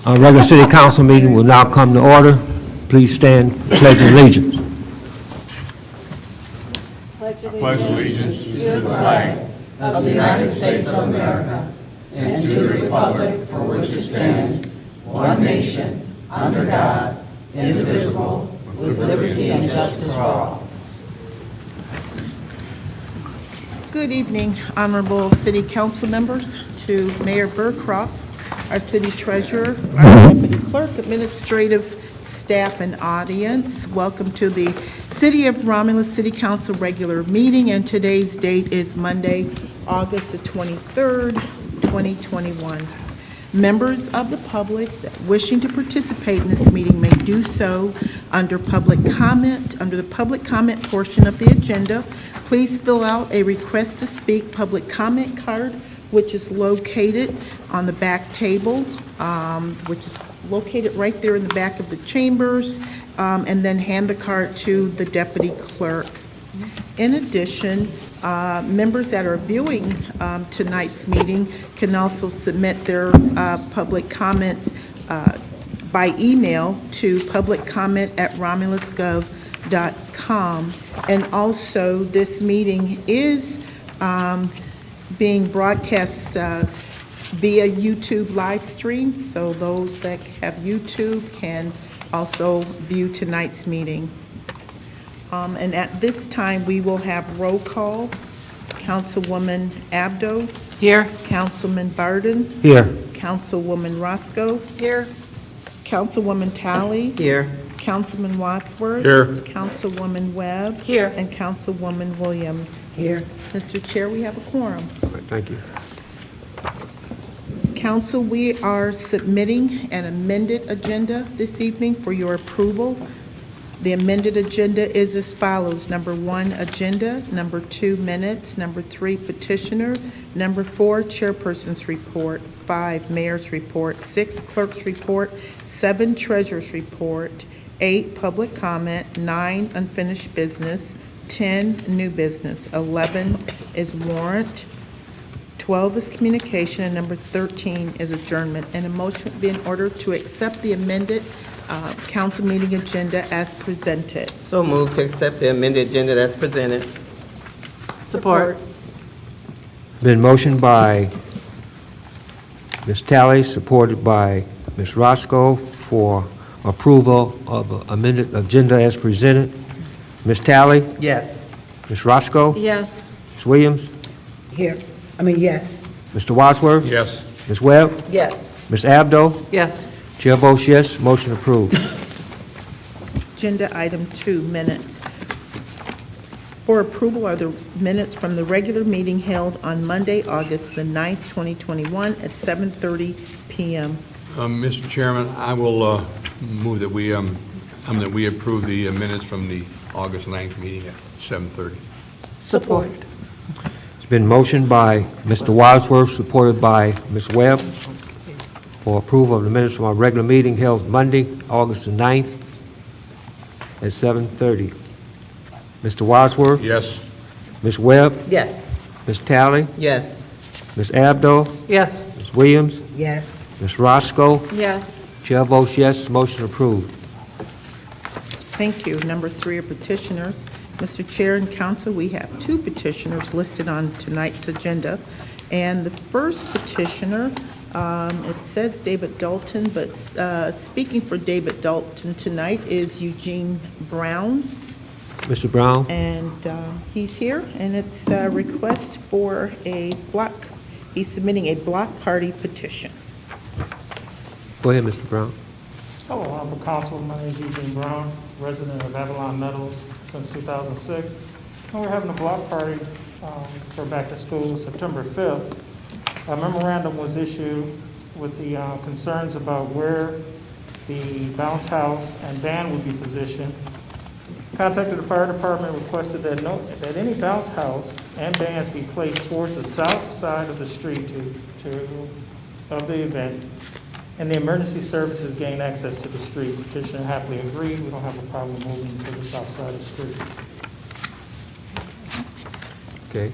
Our regular city council meeting will now come to order. Please stand, pledge allegiance. Pledge allegiance to the flag of the United States of America and to the republic for which it stands, one nation, under God, indivisible, with liberty and justice for all. Good evening, honorable city council members, to Mayor Burcroft, our city treasurer, our deputy clerk, administrative staff, and audience. Welcome to the City of Romulus City Council regular meeting, and today's date is Monday, August the 23rd, 2021. Members of the public that wishing to participate in this meeting may do so under public comment, under the public comment portion of the agenda. Please fill out a request to speak public comment card, which is located on the back table, which is located right there in the back of the chambers, and then hand the card to the deputy clerk. In addition, members that are viewing tonight's meeting can also submit their public comments by email to publiccomment@romulusgov.com. And also, this meeting is being broadcast via YouTube live stream, so those that have YouTube can also view tonight's meeting. And at this time, we will have roll call. Councilwoman Abdo. Here. Councilman Barden. Here. Councilwoman Roscoe. Here. Councilwoman Talley. Here. Councilman Wadsworth. Here. Councilwoman Webb. Here. And Councilwoman Williams. Here. Mr. Chair, we have a quorum. All right, thank you. Council, we are submitting an amended agenda this evening for your approval. The amended agenda is as follows. Number 1, agenda. Number 2, minutes. Number 3, petitioner. Number 4, chairperson's report. 5, mayor's report. 6, clerk's report. 7, treasurer's report. 8, public comment. 9, unfinished business. 10, new business. 11 is warrant. 12 is communication, and number 13 is adjournment. And a motion would be in order to accept the amended council meeting agenda as presented. So moved to accept the amended agenda that's presented. Support. Been motioned by Ms. Talley, supported by Ms. Roscoe for approval of amended agenda as presented. Ms. Talley? Yes. Ms. Roscoe? Yes. Ms. Williams? Yes. Mr. Wadsworth? Yes. Ms. Webb? Yes. Ms. Abdo? Yes. Chair votes yes, motion approved. Agenda item 2, minutes. For approval are the minutes from the regular meeting held on Monday, August the 9th, 2021 at 7:30 p.m. Mr. Chairman, I will move that we approve the minutes from the August 9th meeting at 7:30. Support. It's been motioned by Mr. Wadsworth, supported by Ms. Webb, for approval of the minutes from our regular meeting held Monday, August the 9th at 7:30. Mr. Wadsworth? Yes. Ms. Webb? Yes. Ms. Talley? Yes. Ms. Abdo? Yes. Ms. Williams? Yes. Ms. Roscoe? Yes. Chair votes yes, motion approved. Thank you. Number 3 are petitioners. Mr. Chair and Council, we have 2 petitioners listed on tonight's agenda. And the first petitioner, it says David Dalton, but speaking for David Dalton tonight is Eugene Brown. Mr. Brown? And he's here, and it's a request for a block. He's submitting a block party petition. Go ahead, Mr. Brown. Hello, Honorable Council. My name is Eugene Brown, resident of Avalon Meadows since 2006. And we're having a block party for back to school September 5th. A memorandum was issued with the concerns about where the bounce house and band would be positioned. Contacted the fire department, requested that any bounce house and bands be placed towards the south side of the street of the event, and the emergency services gain access to the street. Petitioner happily agreed. We don't have a problem moving to the south side of the street. Okay.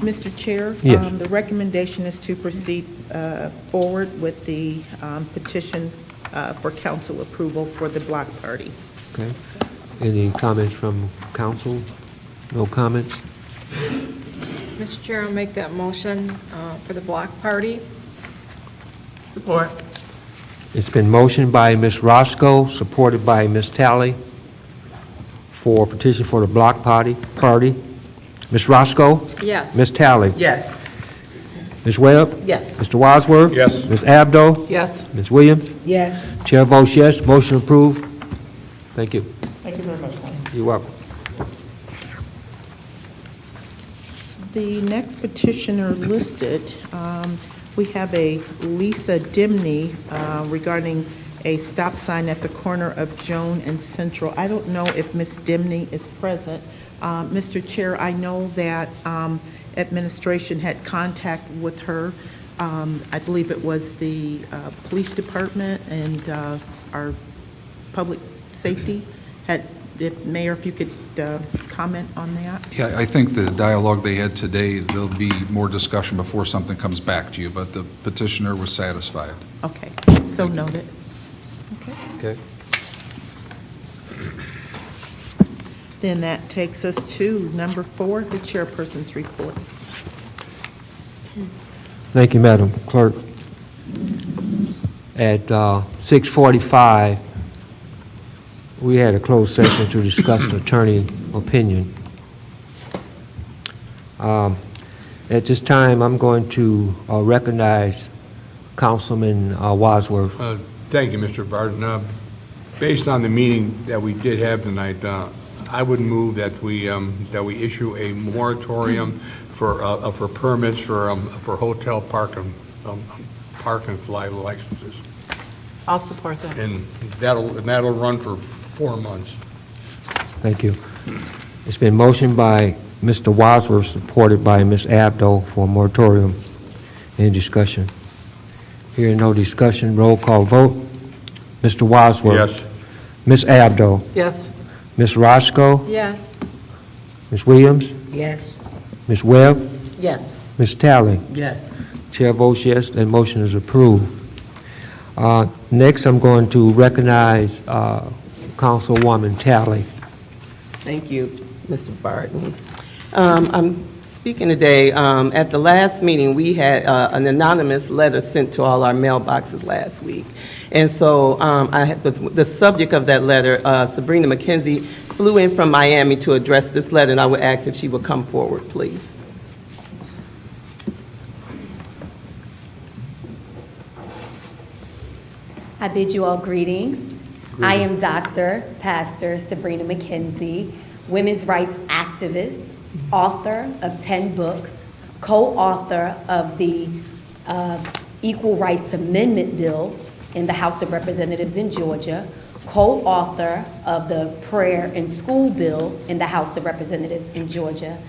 Mr. Chair? Yes. The recommendation is to proceed forward with the petition for council approval for the block party. Okay. Any comments from council? No comments? Mr. Chair, I'll make that motion for the block party. Support. It's been motioned by Ms. Roscoe, supported by Ms. Talley, for petition for the block party. Ms. Roscoe? Yes. Ms. Talley? Yes. Ms. Webb? Yes. Mr. Wadsworth? Yes. Ms. Abdo? Yes. Ms. Williams? Yes. Chair votes yes, motion approved. Thank you. Thank you very much, Councilman. You're welcome. The next petitioner listed, we have a Lisa Dimney regarding a stop sign at the corner of Joan and Central. I don't know if Ms. Dimney is present. Mr. Chair, I know that administration had contact with her. I believe it was the police department and our public safety. Mayor, if you could comment on that? Yeah, I think the dialogue they had today, there'll be more discussion before something comes back to you, but the petitioner was satisfied. Okay, so noted. Okay. Okay. Then that takes us to number 4, the chairperson's report. Thank you, Madam Clerk. At 6:45, we had a closed session to discuss the attorney opinion. At this time, I'm going to recognize Councilman Wadsworth. Thank you, Mr. Barton. Based on the meeting that we did have tonight, I would move that we issue a moratorium for permits for hotel park and fly licenses. I'll support that. And that'll run for 4 months. Thank you. It's been motioned by Mr. Wadsworth, supported by Ms. Abdo for a moratorium. Any discussion? Hearing no discussion, roll call vote. Mr. Wadsworth? Yes. Ms. Abdo? Yes. Ms. Roscoe? Yes. Ms. Williams? Yes. Ms. Webb? Yes. Ms. Talley? Yes. Chair votes yes, that motion is approved. Next, I'm going to recognize Councilwoman Talley. Thank you, Mr. Barton. I'm speaking today. At the last meeting, we had an anonymous letter sent to all our mailboxes last week. And so I had the subject of that letter, Sabrina McKenzie, flew in from Miami to address this letter, and I would ask if she would come forward, please. I bid you all greetings. I am Dr. Pastor Sabrina McKenzie, women's rights activist, author of 10 books, co-author of the Equal Rights Amendment Bill in the House of Representatives in Georgia, co-author of the Prayer in School Bill in the House of Representatives in Georgia.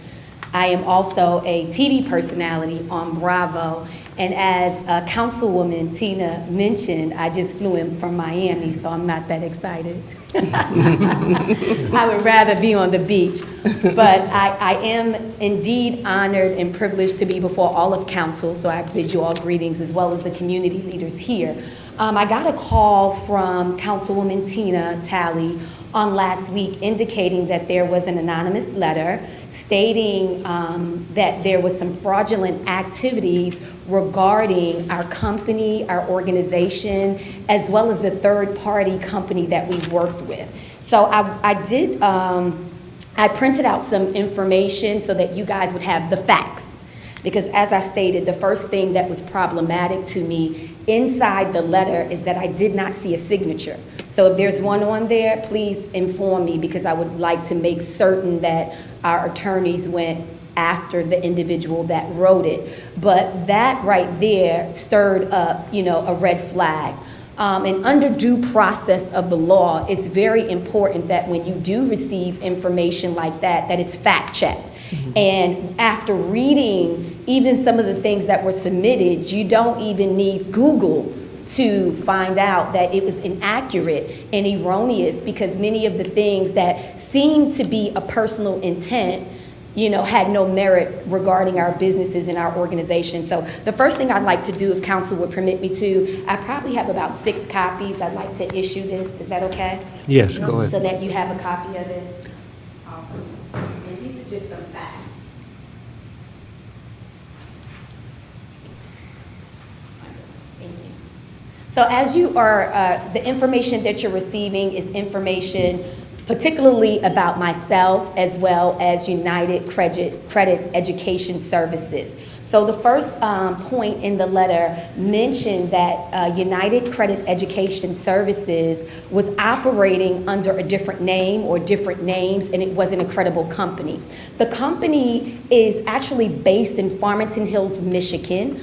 I am also a TV personality on Bravo, and as Councilwoman Tina mentioned, I just flew in from Miami, so I'm not that excited. I would rather be on the beach, but I am indeed honored and privileged to be before all of council, so I bid you all greetings, as well as the community leaders here. I got a call from Councilwoman Tina Talley on last week indicating that there was an anonymous letter stating that there was some fraudulent activities regarding our company, our organization, as well as the third-party company that we worked with. So I printed out some information so that you guys would have the facts. Because as I stated, the first thing that was problematic to me inside the letter is that I did not see a signature. So if there's one on there, please inform me, because I would like to make certain that our attorneys went after the individual that wrote it. But that right there stirred up, a red flag. And under due process of the law, it's very important that when you do receive information like that, that it's fact-checked. And after reading even some of the things that were submitted, you don't even need Google to find out that it was inaccurate and erroneous, because many of the things that seem to be a personal intent had no merit regarding our businesses and our organization. So the first thing I'd like to do, if council would permit me to, I probably have about 6 copies. I'd like to issue this. Is that okay? Yes, go So ahead. that you have a copy of it. Awesome. And these are just some facts. Thank you. So as you are, the information that you're receiving is information particularly about myself as well as United Credit Education Services. So the first point in the letter mentioned that United Credit Education Services was operating under a different name or different names, and it wasn't a credible company. The company is actually based in Farmington Hills, Michigan,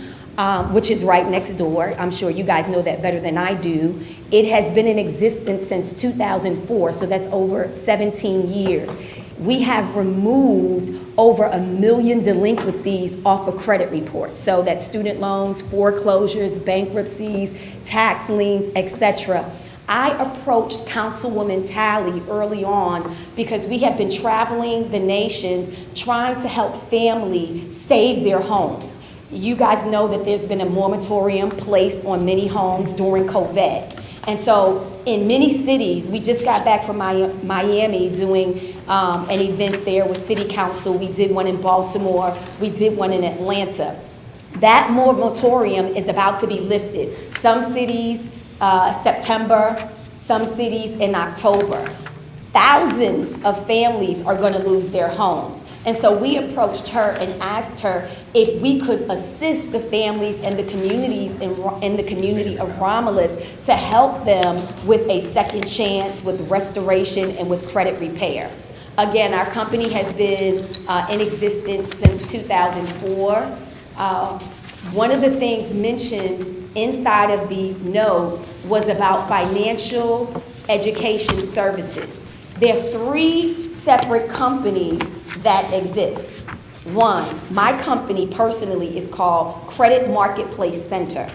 which is right next door. I'm sure you guys know that better than I do. It has been in existence since 2004, so that's over 17 years. We have removed over 1 million delinquencies off of credit reports. So that's student loans, foreclosures, bankruptcies, tax liens, etc. I approached Councilwoman Talley early on because we have been traveling the nations trying to help families save their homes. You guys know that there's been a moratorium placed on many homes during COVID. And so in many cities, we just got back from Miami doing an event there with City Council. We did one in Baltimore. We did one in Atlanta. That moratorium is about to be lifted. Some cities, September, some cities in October. Thousands of families are going to lose their homes. And so we approached her and asked her if we could assist the families and the communities in the community of Romulus to help them with a second chance, with restoration, and with credit repair. Again, our company has been in existence since 2004. One of the things mentioned inside of the note was about financial education services. There are 3 separate companies that exist. One, my company personally is called Credit Marketplace Center.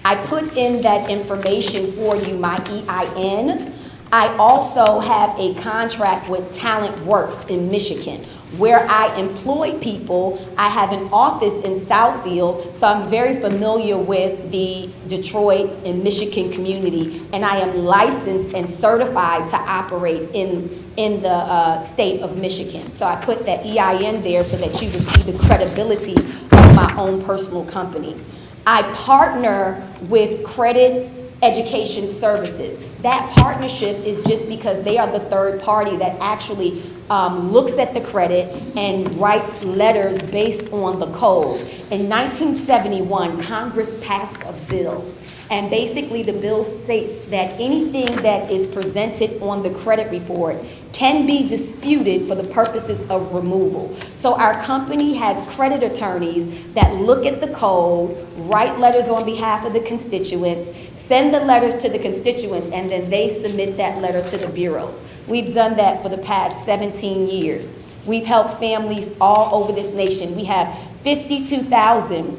I put in that information for you, my EIN. I also have a contract with Talent Works in Michigan, where I employ people. I have an office in Southfield, so I'm very familiar with the Detroit and Michigan community, and I am licensed and certified to operate in the state of Michigan. So I put that EIN there so that you would see the credibility of my own personal company. I partner with Credit Education Services. That partnership is just because they are the third party that actually looks at the credit and writes letters based on the code. In 1971, Congress passed a bill, and basically the bill states that anything that is presented on the credit report can be disputed for the purposes of removal. So our company has credit attorneys that look at the code, write letters on behalf of the constituents, send the letters to the constituents, and then they submit that letter to the bureaus. We've done that for the past 17 years. We've helped families all over this nation. We have 52,000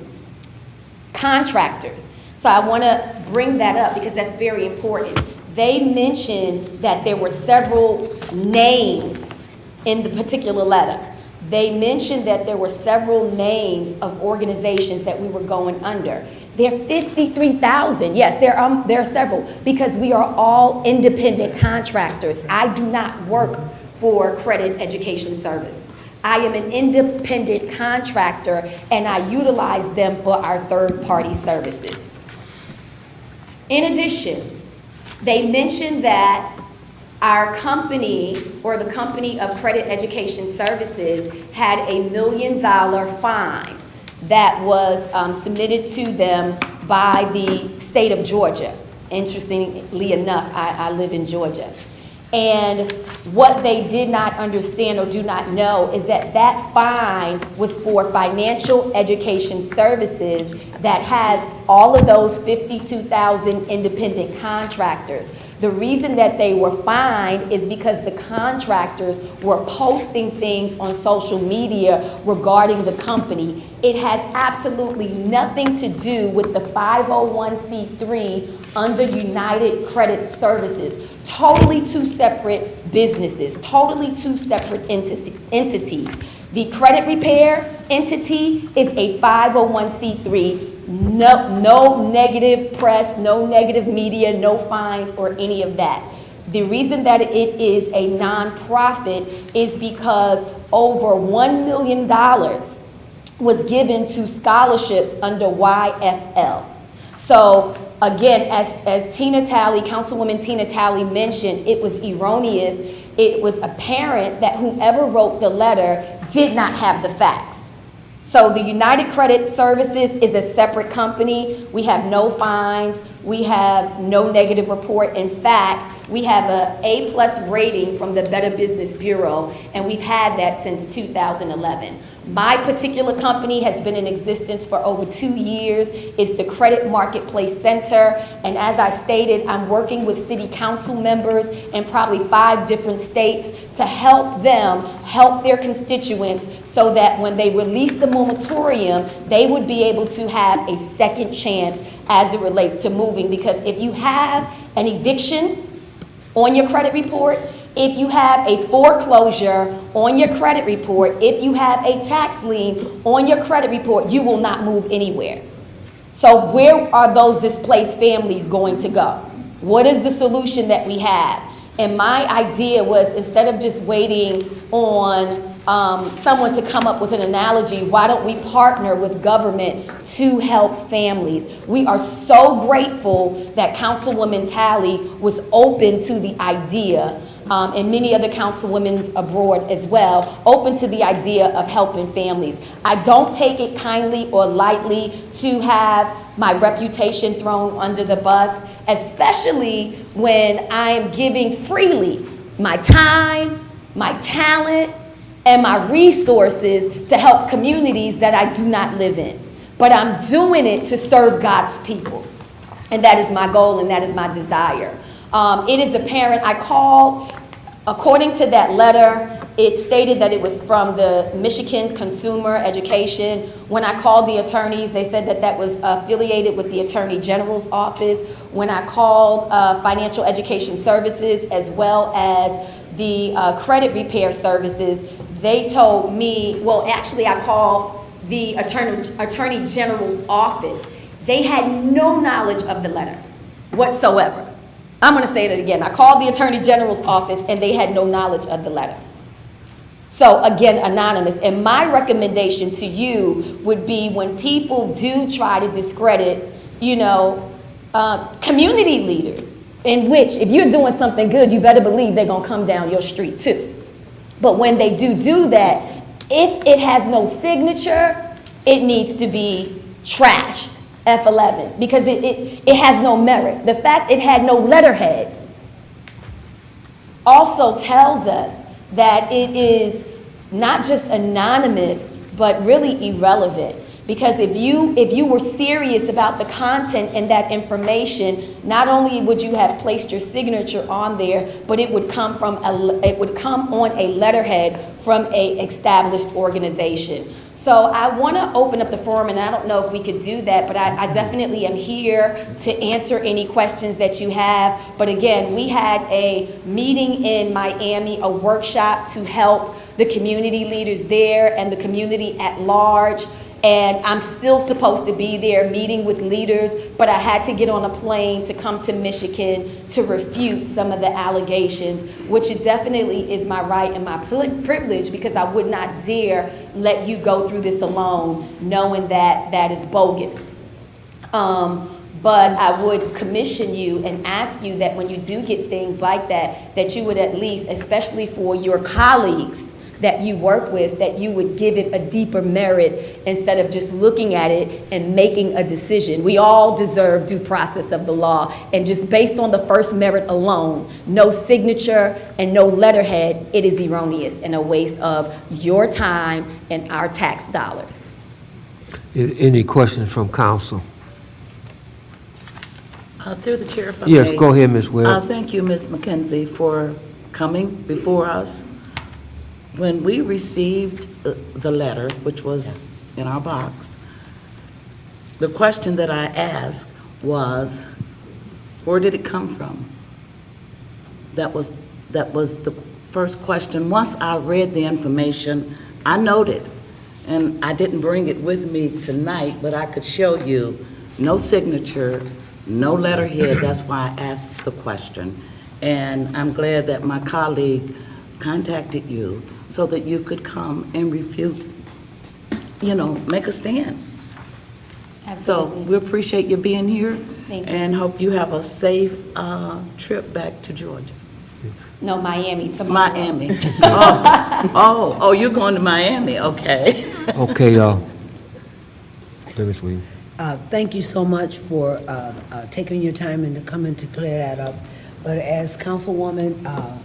contractors. So I want to bring that up because that's very important. They mentioned that there were several names in the particular letter. They mentioned that there were several names of organizations that we were going under. There are 53,000. Yes, there are several because we are all independent contractors. I do not work for Credit Education Service. I am an independent contractor and I utilize them for our third-party services. In addition, they mentioned that our company, or the company of Credit Education Services, had a $1 million fine that was submitted to them by the state of Georgia. Interestingly enough, I live in Georgia. And what they did not understand or do not know is that that fine was for financial education services that has all of those 52,000 independent contractors. The reason that they were fined is because the contractors were posting things on social media regarding the company. It has absolutely nothing to do with the 501c3 under United Credit Services. Totally two separate businesses, totally two separate entities. The credit repair entity is a 501c3. No negative press, no negative media, no fines or any of that. The reason that it is a nonprofit is because over $1 million was given to scholarships under YFL. So again, as Tina Talley, Councilwoman Tina Talley mentioned, it was erroneous. It was apparent that whoever wrote the letter did not have the facts. So the United Credit Services is a separate company. We have no fines. We have no negative report. In fact, we have an A+ rating from the Better Business Bureau, and we've had that since 2011. My particular company has been in existence for over 2 years. It's the Credit Marketplace Center, and as I stated, I'm working with city council members in probably 5 different states to help them help their constituents so that when they release the moratorium, they would be able to have a second chance as it relates to moving. Because if you have an eviction on your credit report, if you have a foreclosure on your credit report, if you have a tax lien on your credit report, you will not move anywhere. So where are those displaced families going to go? What is the solution that we have? And my idea was, instead of just waiting on someone to come up with an analogy, why don't we partner with government to help families? We are so grateful that Councilwoman Talley was open to the idea, and many other councilwomen abroad as well, open to the idea of helping families. I don't take it kindly or lightly to have my reputation thrown under the bus, especially when I am giving freely my time, my talent, and my resources to help communities that I do not live in. But I'm doing it to serve God's people. And that is my goal and that is my desire. It is apparent. I called, according to that letter, it stated that it was from the Michigan Consumer Education. When I called the attorneys, they said that that was affiliated with the Attorney General's office. When I called Financial Education Services as well as the Credit Repair Services, they told me, well, actually I called the Attorney General's office. They had no knowledge of the letter whatsoever. I'm going to say that again. I called the Attorney General's office and they had no knowledge of the letter. So again, anonymous. And my recommendation to you would be, when people do try to discredit, community leaders, in which if you're doing something good, you better believe they're going to come down your street too. But when they do that, if it has no signature, it needs to be trashed. F11, because it has no merit. The fact it had no letterhead also tells us that it is not just anonymous, but really irrelevant. Because if you were serious about the content and that information, not only would you have placed your signature on there, but it would come on a letterhead from an established organization. So I want to open up the forum, and I don't know if we could do that, but I definitely am here to answer any questions that you have. But again, we had a meeting in Miami, a workshop to help the community leaders there and the community at large. And I'm still supposed to be there meeting with leaders, but I had to get on a plane to come to Michigan to refute some of the allegations, which it definitely is my right and my privilege, because I would not dare let you go through this alone, knowing that that is bogus. But I would commission you and ask you that when you do get things like that, that you would at least, especially for your colleagues that you work with, that you would give it a deeper merit instead of just looking at it and making a decision. We all deserve due process of the law, and just based on the first merit alone, no signature and no letterhead, it is erroneous and a waste of your time and our tax dollars. Any questions from council? Through the chair, if I Yes, may. go ahead, Ms. Webb. Thank you, Ms. McKenzie, for coming before us. When we received the letter, which was in our box, the question that I asked was, where did it come from? That was the first question. Once I read the information, I noted, and I didn't bring it with me tonight, but I could show you, no signature, no letterhead. That's why I asked the question. And I'm glad that my colleague contacted you so that you could come and refute, make a stand. So Absolutely. we appreciate you being here. Thank you. And hope you have a safe trip back to Georgia. No, Miami tomorrow. Miami. Oh, you're going to Miami, okay. Okay, Ms. Williams. Thank you so much for taking your time and coming to clear that up. But as Councilwoman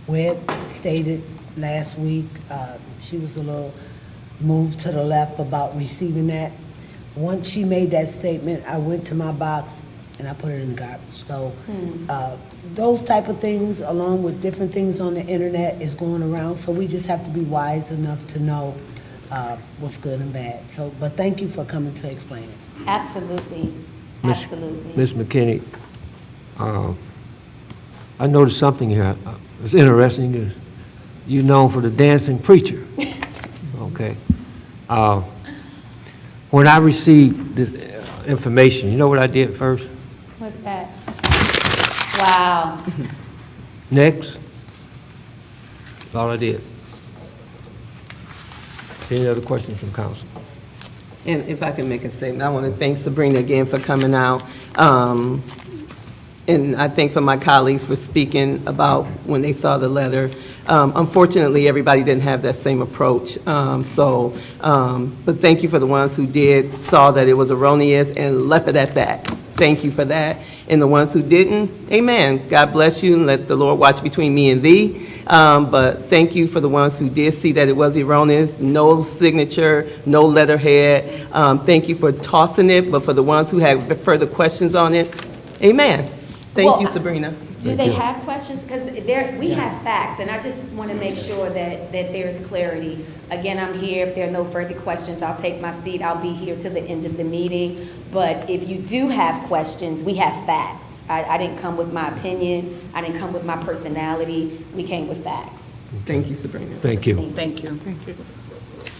Webb stated last week, she was a little moved to the left about receiving that. Once she made that statement, I went to my box and I put it in the garbage. So those type of things, along with different things on the internet, is going around. So we just have to be wise enough to know what's good and bad. So, but thank you for coming to explain it. Absolutely. Absolutely. Ms. McKinney, I noticed something here. It's interesting. You're known for the dancing preacher. Okay. When I received this information, you know what I did first? What's that? Wow. Next. That's all I did. Any other questions from council? And if I can make a statement, I want to thank Sabrina again for coming out. And I thank for my colleagues for speaking about when they saw the letter. Unfortunately, everybody didn't have that same approach. But thank you for the ones who did, saw that it was erroneous and left it at that. Thank you for that. And the ones who didn't, amen. God bless you and let the Lord watch between me and thee. But thank you for the ones who did see that it was erroneous, no signature, no letterhead. Thank you for tossing it, but for the ones who had further questions on it, amen. Thank Well, you, Sabrina. Do they have questions? Because we have facts, and I just want to make sure that there's clarity. Again, I'm here. If there are no further questions, I'll take my seat. I'll be here till the end of the meeting. But if you do have questions, we have facts. I didn't come with my opinion. I didn't come with my personality. We came with facts. Thank you, Sabrina. Thank you. Thank you.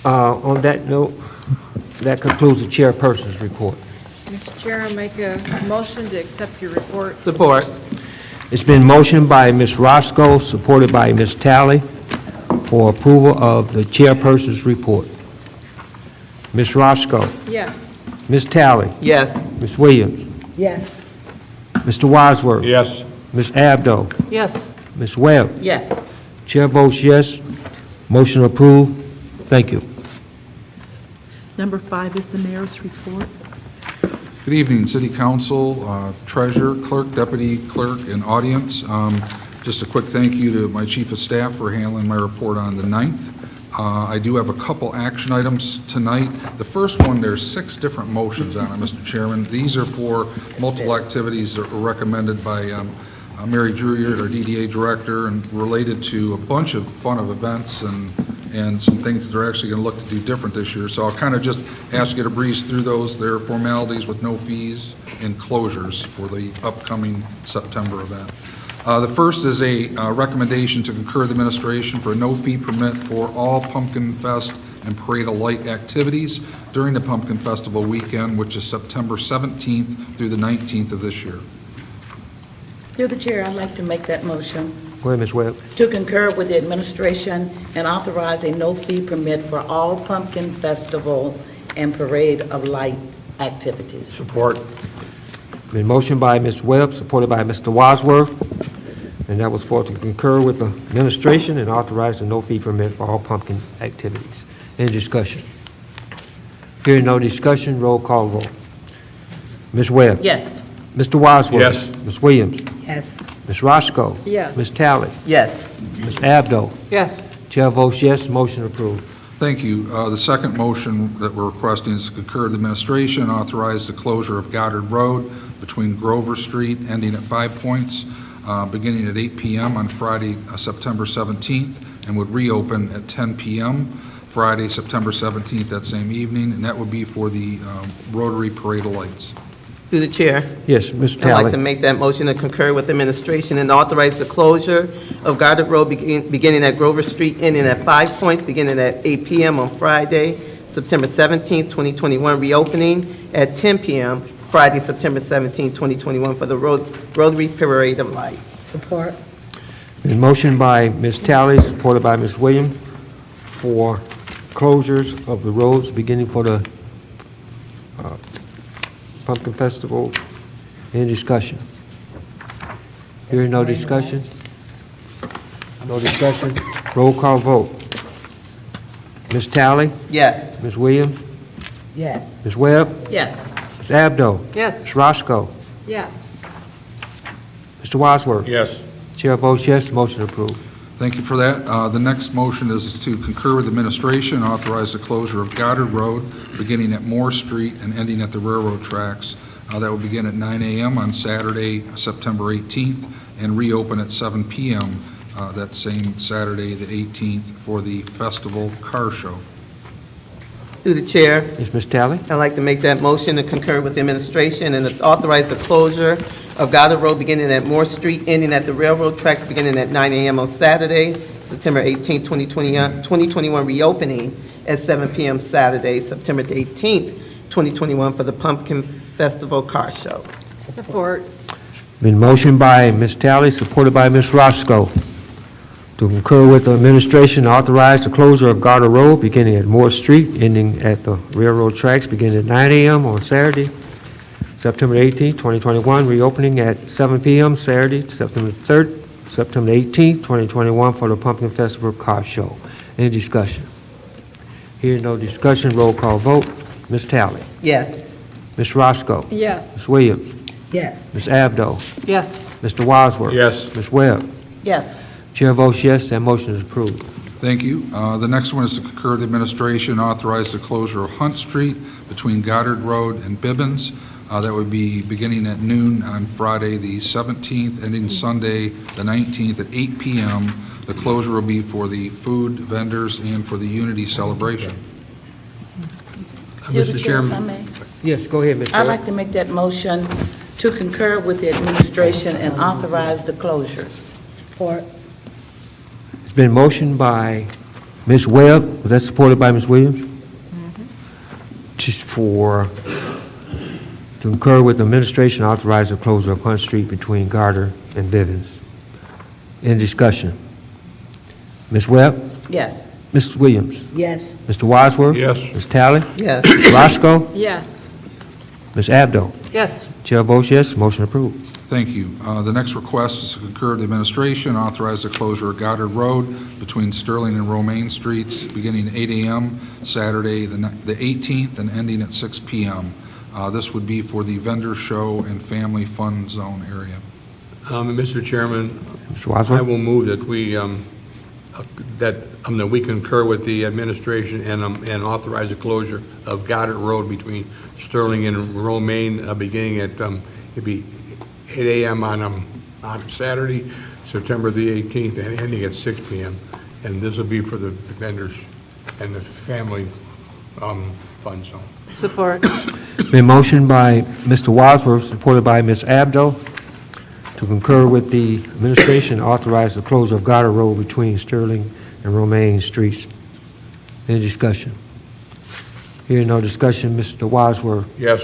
On that note, that concludes the chairperson's report. Mr. Chair, I'll make a motion to accept your report. Support. It's been motioned by Ms. Roscoe, supported by Ms. Talley, for approval of the chairperson's report. Ms. Roscoe, Yes. Ms. Talley, Yes. Ms. Williams, Yes. Mr. Wadsworth. Yes. Ms. Abdo, Yes. Ms. Webb. Yes. Chair votes yes. Motion approved. Thank you. Number 5 is the mayor's report. Good evening, City Council, Treasurer, Clerk, Deputy Clerk, and audience. Just a quick thank you to my Chief of Staff for handling my report on the 9th. I do have a couple action items tonight. The first one, there's 6 different motions on it, Mr. Chairman. These are for multiple activities that were recommended by Mary Drury, our DDA Director, and related to a bunch of fun of events and some things that they're actually going to look to do different this year. So I'll kind of just ask you to breeze through those. They're formalities with no fees and closures for the upcoming September event. The first is a recommendation to concur the administration for a no-fee permit for all Pumpkin Fest and Parade of Light activities during the Pumpkin Festival weekend, which is September 17th through the 19th of this year. Through the chair, I'd like to make that motion Go ahead, Ms. Webb. to concur with the administration and authorize a no-fee permit for all Pumpkin Festival and Parade of Light activities. Support. Been motioned by Ms. Webb, supported by Mr. Wadsworth, and that was for to concur with the administration and authorize the no-fee permit for all pumpkin activities. Any discussion? Hearing no discussion, roll call vote. Ms. Webb? Yes. Mr. Wadsworth? Yes. Ms. Williams? Yes. Ms. Roscoe? Yes. Ms. Talley? Yes. Ms. Abdo? Yes. Chair votes yes, motion approved. Thank you. The second motion that we're requesting is to concur the administration and authorize the closure of Goddard Road between Grover Street, ending at 5 Points, beginning at 8 p.m. on Friday, September 17th, and would reopen at 10 p.m. Friday, September 17th, that same evening, and that would be for the Rotary Parade of Lights. Through the chair, Yes, Mr. I'd like to Talley. make that motion to concur with administration and authorize the closure of Goddard Road beginning at Grover Street, ending at 5 Points, beginning at 8 p.m. on Friday, September 17th, 2021, reopening at 10 p.m. Friday, September 17th, 2021, for the Rotary Parade of Lights. Support. Been motioned by Ms. Talley, supported by Ms. Williams, for closures of the roads beginning for the Pumpkin Festival. Any discussion? Hearing no discussion? No discussion? Roll call vote. Ms. Talley? Yes. Ms. Williams? Yes. Ms. Webb? Yes. Ms. Abdo? Yes. Ms. Roscoe? Yes. Mr. Wadsworth? Yes. Chair votes yes, motion approved. Thank you for that. The next motion is to concur with administration and authorize the closure of Goddard Road, beginning at Moore Street and ending at the railroad tracks. That will begin at 9 a.m. on Saturday, September 18th, and reopen at 7 p.m. That same Saturday, the 18th, for the festival car show. Through the chair, Yes, Ms. Talley? I'd like to make that motion to concur with the administration and authorize the closure of Goddard Road beginning at Moore Street, ending at the railroad tracks beginning at 9 a.m. on Saturday, September 18, 2021, reopening at 7 p.m. Saturday, September 18th, 2021, for the Pumpkin Festival Car Show. Support. Been motioned by Ms. Talley, supported by Ms. Roscoe, to concur with the administration, authorize the closure of Goddard Road beginning at Moore Street, ending at the railroad tracks beginning at 9 a.m. on Saturday, September 18, 2021, reopening at 7 p.m. Saturday, September 18, 2021, for the Pumpkin Festival Car Show. Any discussion? Hearing no discussion, roll call vote. Ms. Talley? Yes. Ms. Roscoe? Yes. Ms. Williams? Yes. Ms. Abdo? Yes. Mr. Wadsworth? Yes. Ms. Webb? Yes. Chair votes yes, that motion is approved. Thank you. The next one is to concur with the administration and authorize the closure of Hunt Street between Goddard Road and Bibbins. That would be beginning at noon on Friday, the 17th, ending Sunday, the 19th, at 8 p.m. The closure will be for the food vendors and for the Unity celebration. Through the Mr. chair, if I Chairman, may. Yes, go ahead, Ms. I'd Webb. like to make that motion to concur with the administration and authorize the closure. Support. It's been motioned by Ms. Webb, was that supported by Ms. Williams? Just to concur with the administration, authorize the closure of Hunt Street between Garter and Bivens. Any discussion? Ms. Webb? Yes. Mrs. Williams? Yes. Mr. Wadsworth? Yes. Ms. Talley? Yes. Ms. Roscoe? Yes. Ms. Abdo? Yes. Chair votes yes, motion approved. Thank you. The next request is to concur with the administration, authorize the closure of Goddard Road between Sterling and Romaine Streets, beginning at 8 a.m. Saturday, the 18th, and ending at 6 p.m. This would be for the vendor show and family fun zone area. Mr. Chairman, Mr. I Wadsworth? will move that we concur with the administration and authorize the closure of Goddard Road between Sterling and Romaine, beginning at, it'd be 8 a.m. on Saturday, September the 18th, and ending at 6 p.m. And this will be for the vendors and the family fun zone. Support. Been motioned by Mr. Wadsworth, supported by Ms. Abdo, to concur with the administration, authorize the closure of Goddard Road between Sterling and Romaine Streets. Any discussion? Hearing no discussion, Mr. Wadsworth, Yes.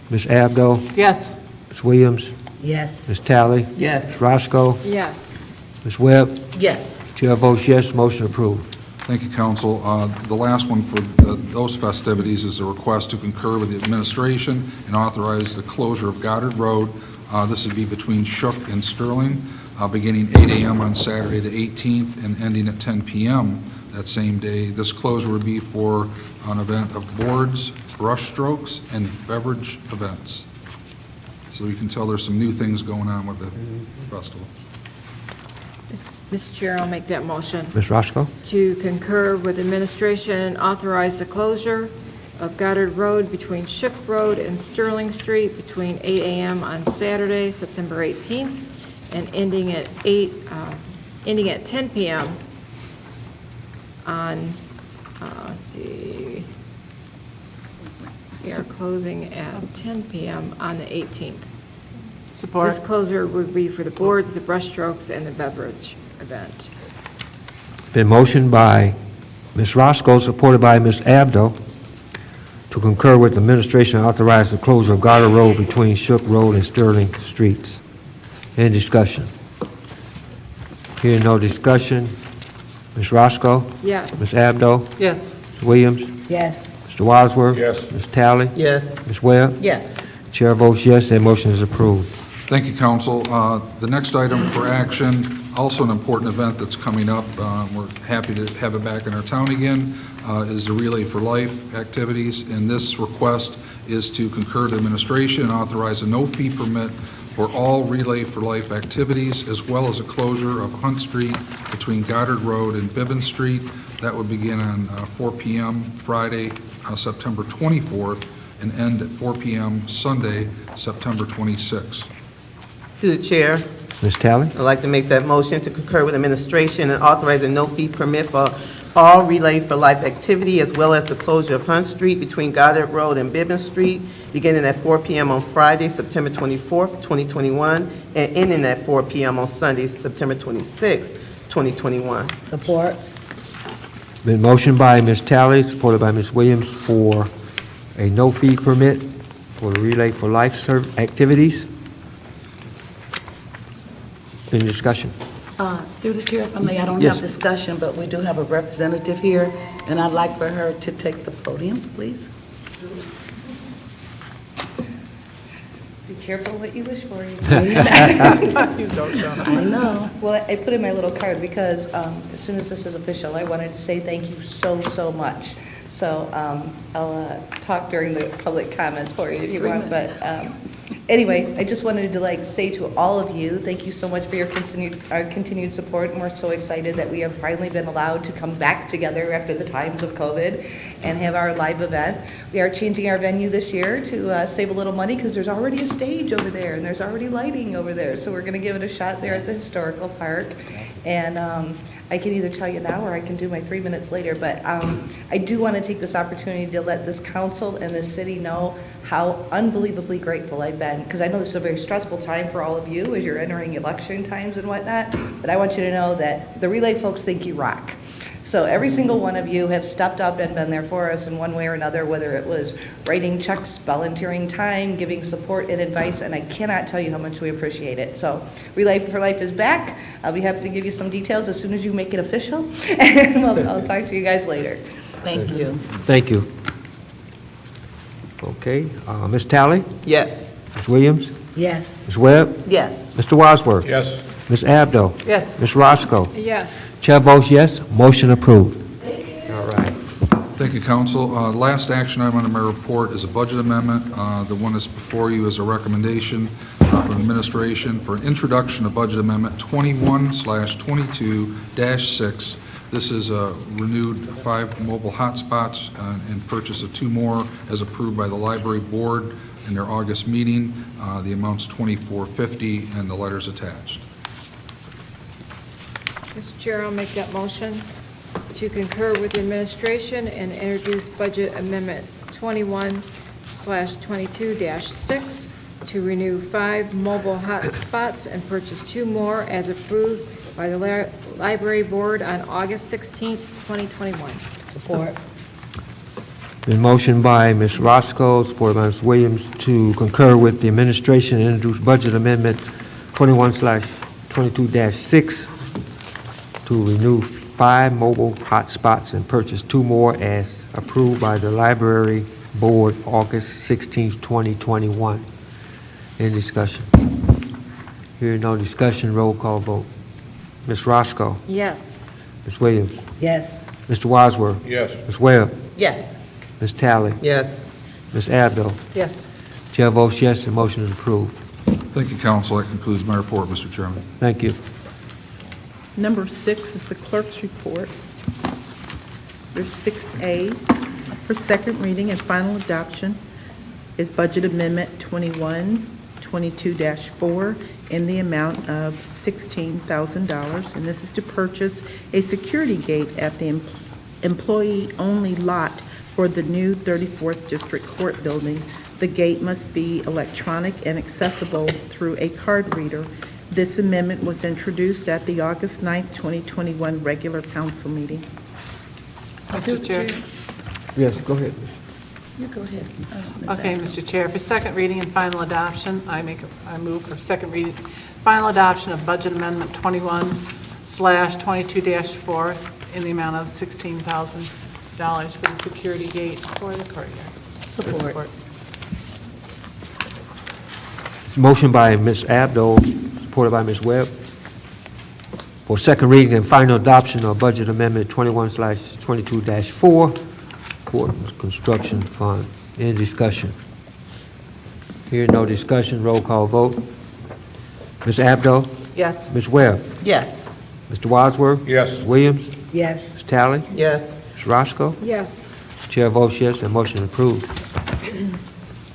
Ms. Abdo, Yes. Ms. Williams, Yes. Ms. Talley, Yes. Ms. Roscoe, Yes. Ms. Webb. Yes. Chair votes yes, motion approved. Thank you, Council. The last one for those festivities is a request to concur with the administration and authorize the closure of Goddard Road. This would be between Shook and Sterling, beginning 8 a.m. on Saturday the 18th and ending at 10 p.m. that same day. This closure would be for an event of boards, brush strokes, and beverage events. So you can tell there's some new things going on with the festival. Mr. Chair, I'll make that motion Ms. Roscoe? to concur with administration and authorize the closure of Goddard Road between Shook Road and Sterling Street between 8 a.m. on Saturday, September 18th, and ending at 10 p.m. on, let's see, we are closing at 10 p.m. on the 18th. Support. This closure would be for the boards, the brushstrokes, and the beverage event. Been motioned by Ms. Roscoe, supported by Ms. Abdo, to concur with the administration and authorize the closure of Goddard Road between Shook Road and Sterling Streets. Any discussion? Hearing no discussion. Ms. Roscoe? Yes. Ms. Abdo? Yes. Ms. Williams? Yes. Mr. Wadsworth? Yes. Ms. Talley? Yes. Ms. Webb? Yes. Chair votes yes, that motion is approved. Thank you, council. The next item for action, also an important event that's coming up, we're happy to have it back in our town again, is the Relay for Life activities. And this request is to concur to administration and authorize a no-fee permit for all Relay for Life activities, as well as a closure of Hunt Street between Goddard Road and Bibbin Street. That would begin on 4 p.m. Friday, September 24th, and end at 4 p.m. Sunday, September 26th. To the chair, Ms. Talley? I'd like to make that motion to concur with administration and authorize a no-fee permit for all Relay for Life activity, as well as the closure of Hunt Street between Goddard Road and Bibbin Street, beginning at 4 p.m. on Friday, September 24th, 2021, and ending at 4 p.m. on Sunday, September 26th, 2021. Support. Been motioned by Ms. Talley, supported by Ms. Williams, for a no-fee permit for the Relay for Life activities. Any discussion? Through the chair, if I may, I don't Yes. have discussion, but we do have a representative here, and I'd like for her to take the podium, please. Be careful what you wish for. I know. Well, I put in my little card because as soon as this is official, I wanted to say thank you so much. So I'll talk during the public comments for you if you want, but anyway, I just wanted to say to all of you, thank you so much for your continued support, and we're so excited that we have finally been allowed to come back together after the times of COVID and have our live event. We are changing our venue this year to save a little money because there's already a stage over there and there's already lighting over there, so we're going to give it a shot there at the historical park. And I can either tell you now or I can do my 3 minutes later, but I do want to take this opportunity to let this council and this city know how unbelievably grateful I've been, because I know this is a very stressful time for all of you as you're entering election times and whatnot, but I want you to know that the Relay folks think you rock. So every single one of you have stepped up and been there for us in one way or another, whether it was writing checks, volunteering time, giving support and advice, and I cannot tell you how much we appreciate it. So Relay for Life is back. I'll be happy to give you some details as soon as you make it official, and I'll talk to you guys later. Thank you. Thank you. Okay, Ms. Talley? Yes. Ms. Williams? Yes. Ms. Webb? Yes. Mr. Wadsworth? Yes. Ms. Abdo? Yes. Ms. Roscoe? Yes. Chair votes yes, motion approved. All right. Thank you, council. Last action item on my report is a budget amendment. The one that's before you is a recommendation from administration for an introduction of budget amendment 21/22-6. This is a renewed 5 mobile hotspots and purchase of 2 more as approved by the library board in their August meeting. The amount's $24.50 and the letter's attached. Mr. Chair, I'll make that motion to concur with the administration and introduce Budget Amendment 21/22-6 to renew 5 mobile hotspots and purchase 2 more as approved by the Library Board on August 16th, 2021. Support. Been motioned by Ms. Roscoe, supported by Ms. Williams, to concur with the administration and introduce Budget Amendment 21/22-6 to renew 5 mobile hotspots and purchase 2 more as approved by the Library Board August 16th, 2021. Any discussion? Hearing no discussion, roll call vote. Ms. Roscoe? Yes. Ms. Williams? Yes. Mr. Wadsworth? Yes. Ms. Webb? Yes. Ms. Talley? Yes. Ms. Abdo? Yes. Chair votes yes, the motion is approved. Thank you, council. That concludes my report, Mr. Chairman. Thank you. Number 6 is the clerk's report. There's 6A, for second reading and final adoption is Budget Amendment 2122-4 in the amount of $16,000, and this is to purchase a security gate at the employee-only lot for the new 34th District Court building. The gate must be electronic and accessible through a card reader. This amendment was introduced at the August 9th, 2021 regular council meeting. Mr. Chair. Yes, go ahead, Ms. You go ahead. Okay, Mr. Chair, for second reading and final adoption, I move for second reading, final adoption of Budget Amendment 21/22-4 in the amount of $16,000 for the security gate for the courtyard. Support. It's a motion by Ms. Abdo, supported by Ms. Webb, for second reading and final adoption of Budget Amendment 21/22-4, Court Construction Fund. Any discussion? Hearing no discussion, roll call vote. Ms. Abdo? Yes. Ms. Webb? Yes. Mr. Wadsworth? Yes. Ms. Williams? Yes. Ms. Talley? Yes. Ms. Roscoe? Yes. Chair votes yes, the motion approved.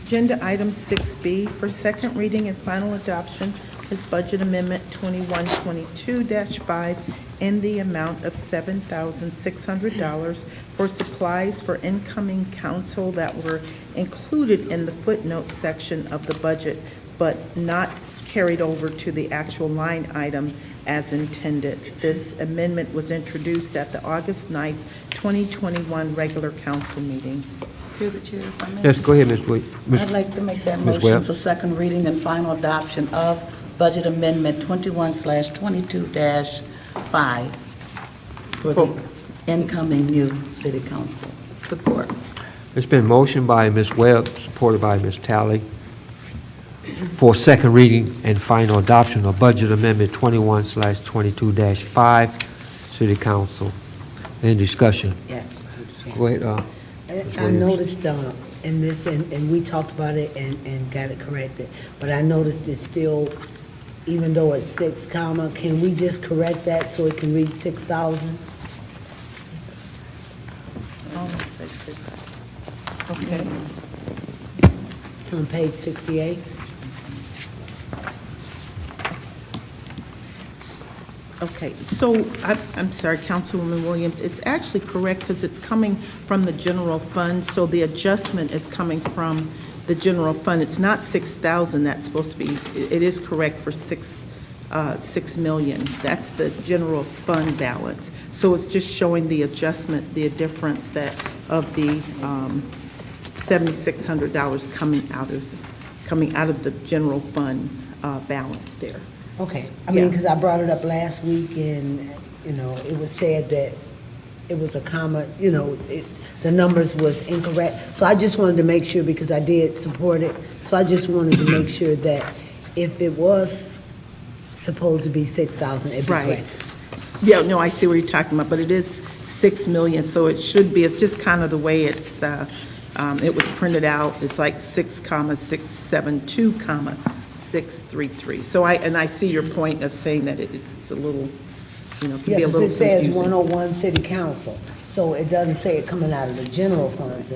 Agenda item 6B for second reading and final adoption is Budget Amendment 2122-5 in the amount of $7,600 for supplies for incoming council that were included in the footnote section of the budget, but not carried over to the actual line item as intended. This amendment was introduced at the August 9th, 2021 regular council meeting. Through the chair, if I may. Yes, go ahead, Ms. Williams. I'd like to make that Ms. motion Webb. for second reading and final adoption of Budget Amendment 21/22-5 for the incoming new city council. Support. It's been motioned by Ms. Webb, supported by Ms. Talley, for second reading and final adoption of Budget Amendment 21/22-5, City Council. Any discussion? Yes. Go ahead, Ms. I Williams. noticed in this, and we talked about it and got it corrected, but I noticed it's still, even though it's 6 comma, can we just correct that so it can read 6,000? Oh, let's say 6. Okay. It's on page 68. Okay, so, I'm sorry, Councilwoman Williams, it's actually correct because it's coming from the general fund, so the adjustment is coming from the general fund. It's not 6,000, that's supposed to be, it is correct for 6 million. That's the general fund balance. So it's just showing the adjustment, the difference that of the $7,600 coming out of the general fund balance there. Okay, I mean, Yeah. because I brought it up last week, and, it was said that it was a comma, the numbers was incorrect. So I just wanted to make sure, because I did support it, so I just wanted to make sure that if it was supposed to be 6,000, it'd be Right. correct. Yeah, no, I see what you're talking about, but it is 6 million, so it should be, it's just kind of the way it was printed out. It's like 6,672, 633. So I see your point of saying that it's a little, can Yeah, be a because little it says confusing. 101 City Council, so it doesn't say it coming out of the general funds.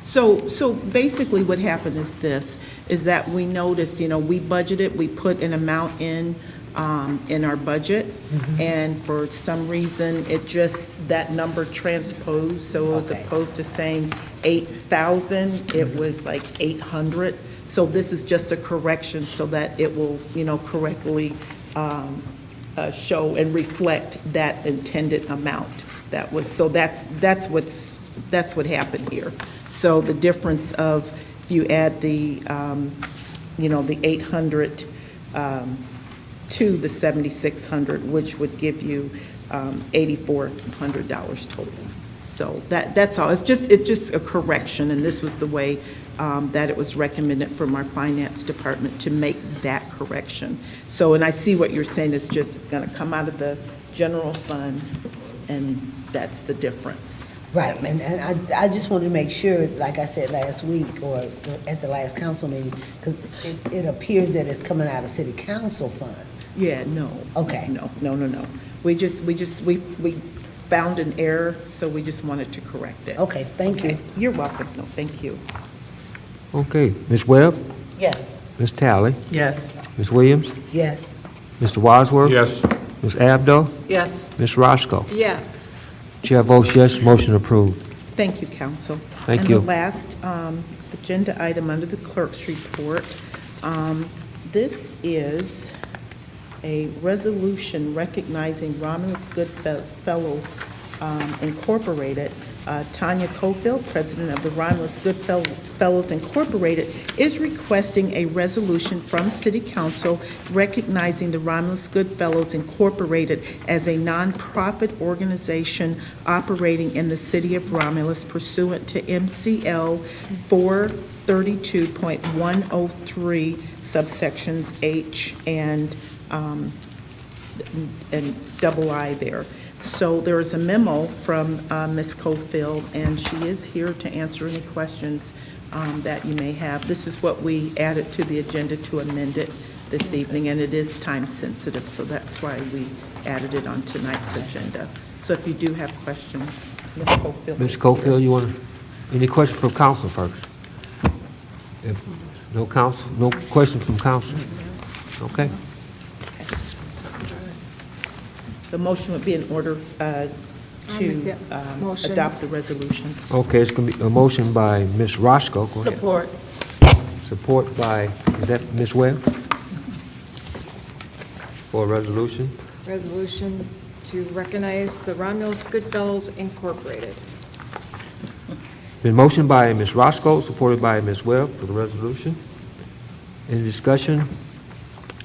So basically what happened is this, is that we noticed, we budgeted, we put an amount in our budget, and for some reason, that number transposed, so as Okay. opposed to saying 8,000, it was like 800. So this is just a correction so that it will, correctly show and reflect that intended amount. That's what happened here. So the difference of, if you add the 800 to the 7,600, which would give you $8,400 total. So that's all. It's just a correction, and this was the way that it was recommended from our finance department to make that correction. So, and I see what you're saying, it's going to come out of the general fund, and that's the difference. Right, and I just wanted to make sure, like I said last week, or at the last council meeting, because it appears that it's coming out of city council fund. Yeah, no. Okay. No. We found an error, so we just wanted to correct it. Okay, thank you. Okay, you're welcome. No, thank you. Okay, Ms. Webb, Yes. Ms. Tally, Yes. Ms. Williams, Yes. Mr. Wadsworth. Yes. Ms. Abdo, Yes. Ms. Roscoe. Yes. Chair votes yes, motion approved. Thank you, council. Thank you. And the last agenda item under the clerk's report, this is a resolution recognizing Romulus Goodfellows Incorporated. Tanya Cofield, president of the Romulus Goodfellows Incorporated, is requesting a resolution from City Council recognizing the Romulus Goodfellows Incorporated as a nonprofit organization operating in the city of Romulus pursuant to MCL 432.103 subsections H and double I there. So there is a memo from Ms. Cofield, and she is here to answer any questions that you may have. This is what we added to the agenda to amend it this evening, and it is time sensitive, so that's why we added it on tonight's agenda. So if you do have questions, Ms. Cofield. Ms. Cofield, you want, any questions from council first? If no council, no questions from council? Okay. The motion would be in order make to that motion. adopt the resolution. Okay, it's going to be a motion by Ms. Roscoe. Go ahead. Support. Support by, is that Ms. Webb? For a resolution? Resolution to recognize the Romulus Goodfellows Incorporated. Been motioned by Ms. Roscoe, supported by Ms. Webb for the resolution. Any discussion?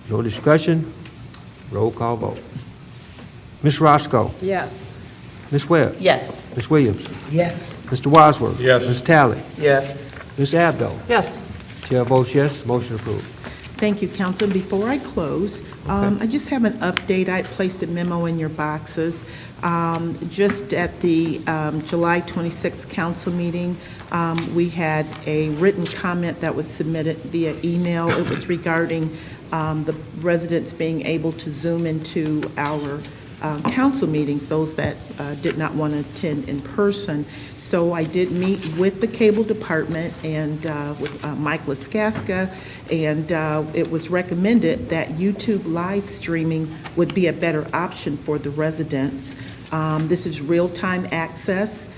No discussion? Roll call vote. Ms. Roscoe, Yes. Ms. Webb, Yes. Ms. Williams, Yes. Mr. Wadsworth. Yes. Ms. Tally, Yes. Ms. Abdo. Yes. Chair votes yes, motion approved. Thank you, council. Before I close, I just have an update. I placed a memo in your boxes. Just at the July 26th council meeting, we had a written comment that was submitted via email. It was regarding the residents being able to Zoom into our council meetings, those that did not want to attend in person. So I did meet with the cable department and with Mike Laskaska, and it was recommended that YouTube live streaming would be a better option for the residents. This is real-time access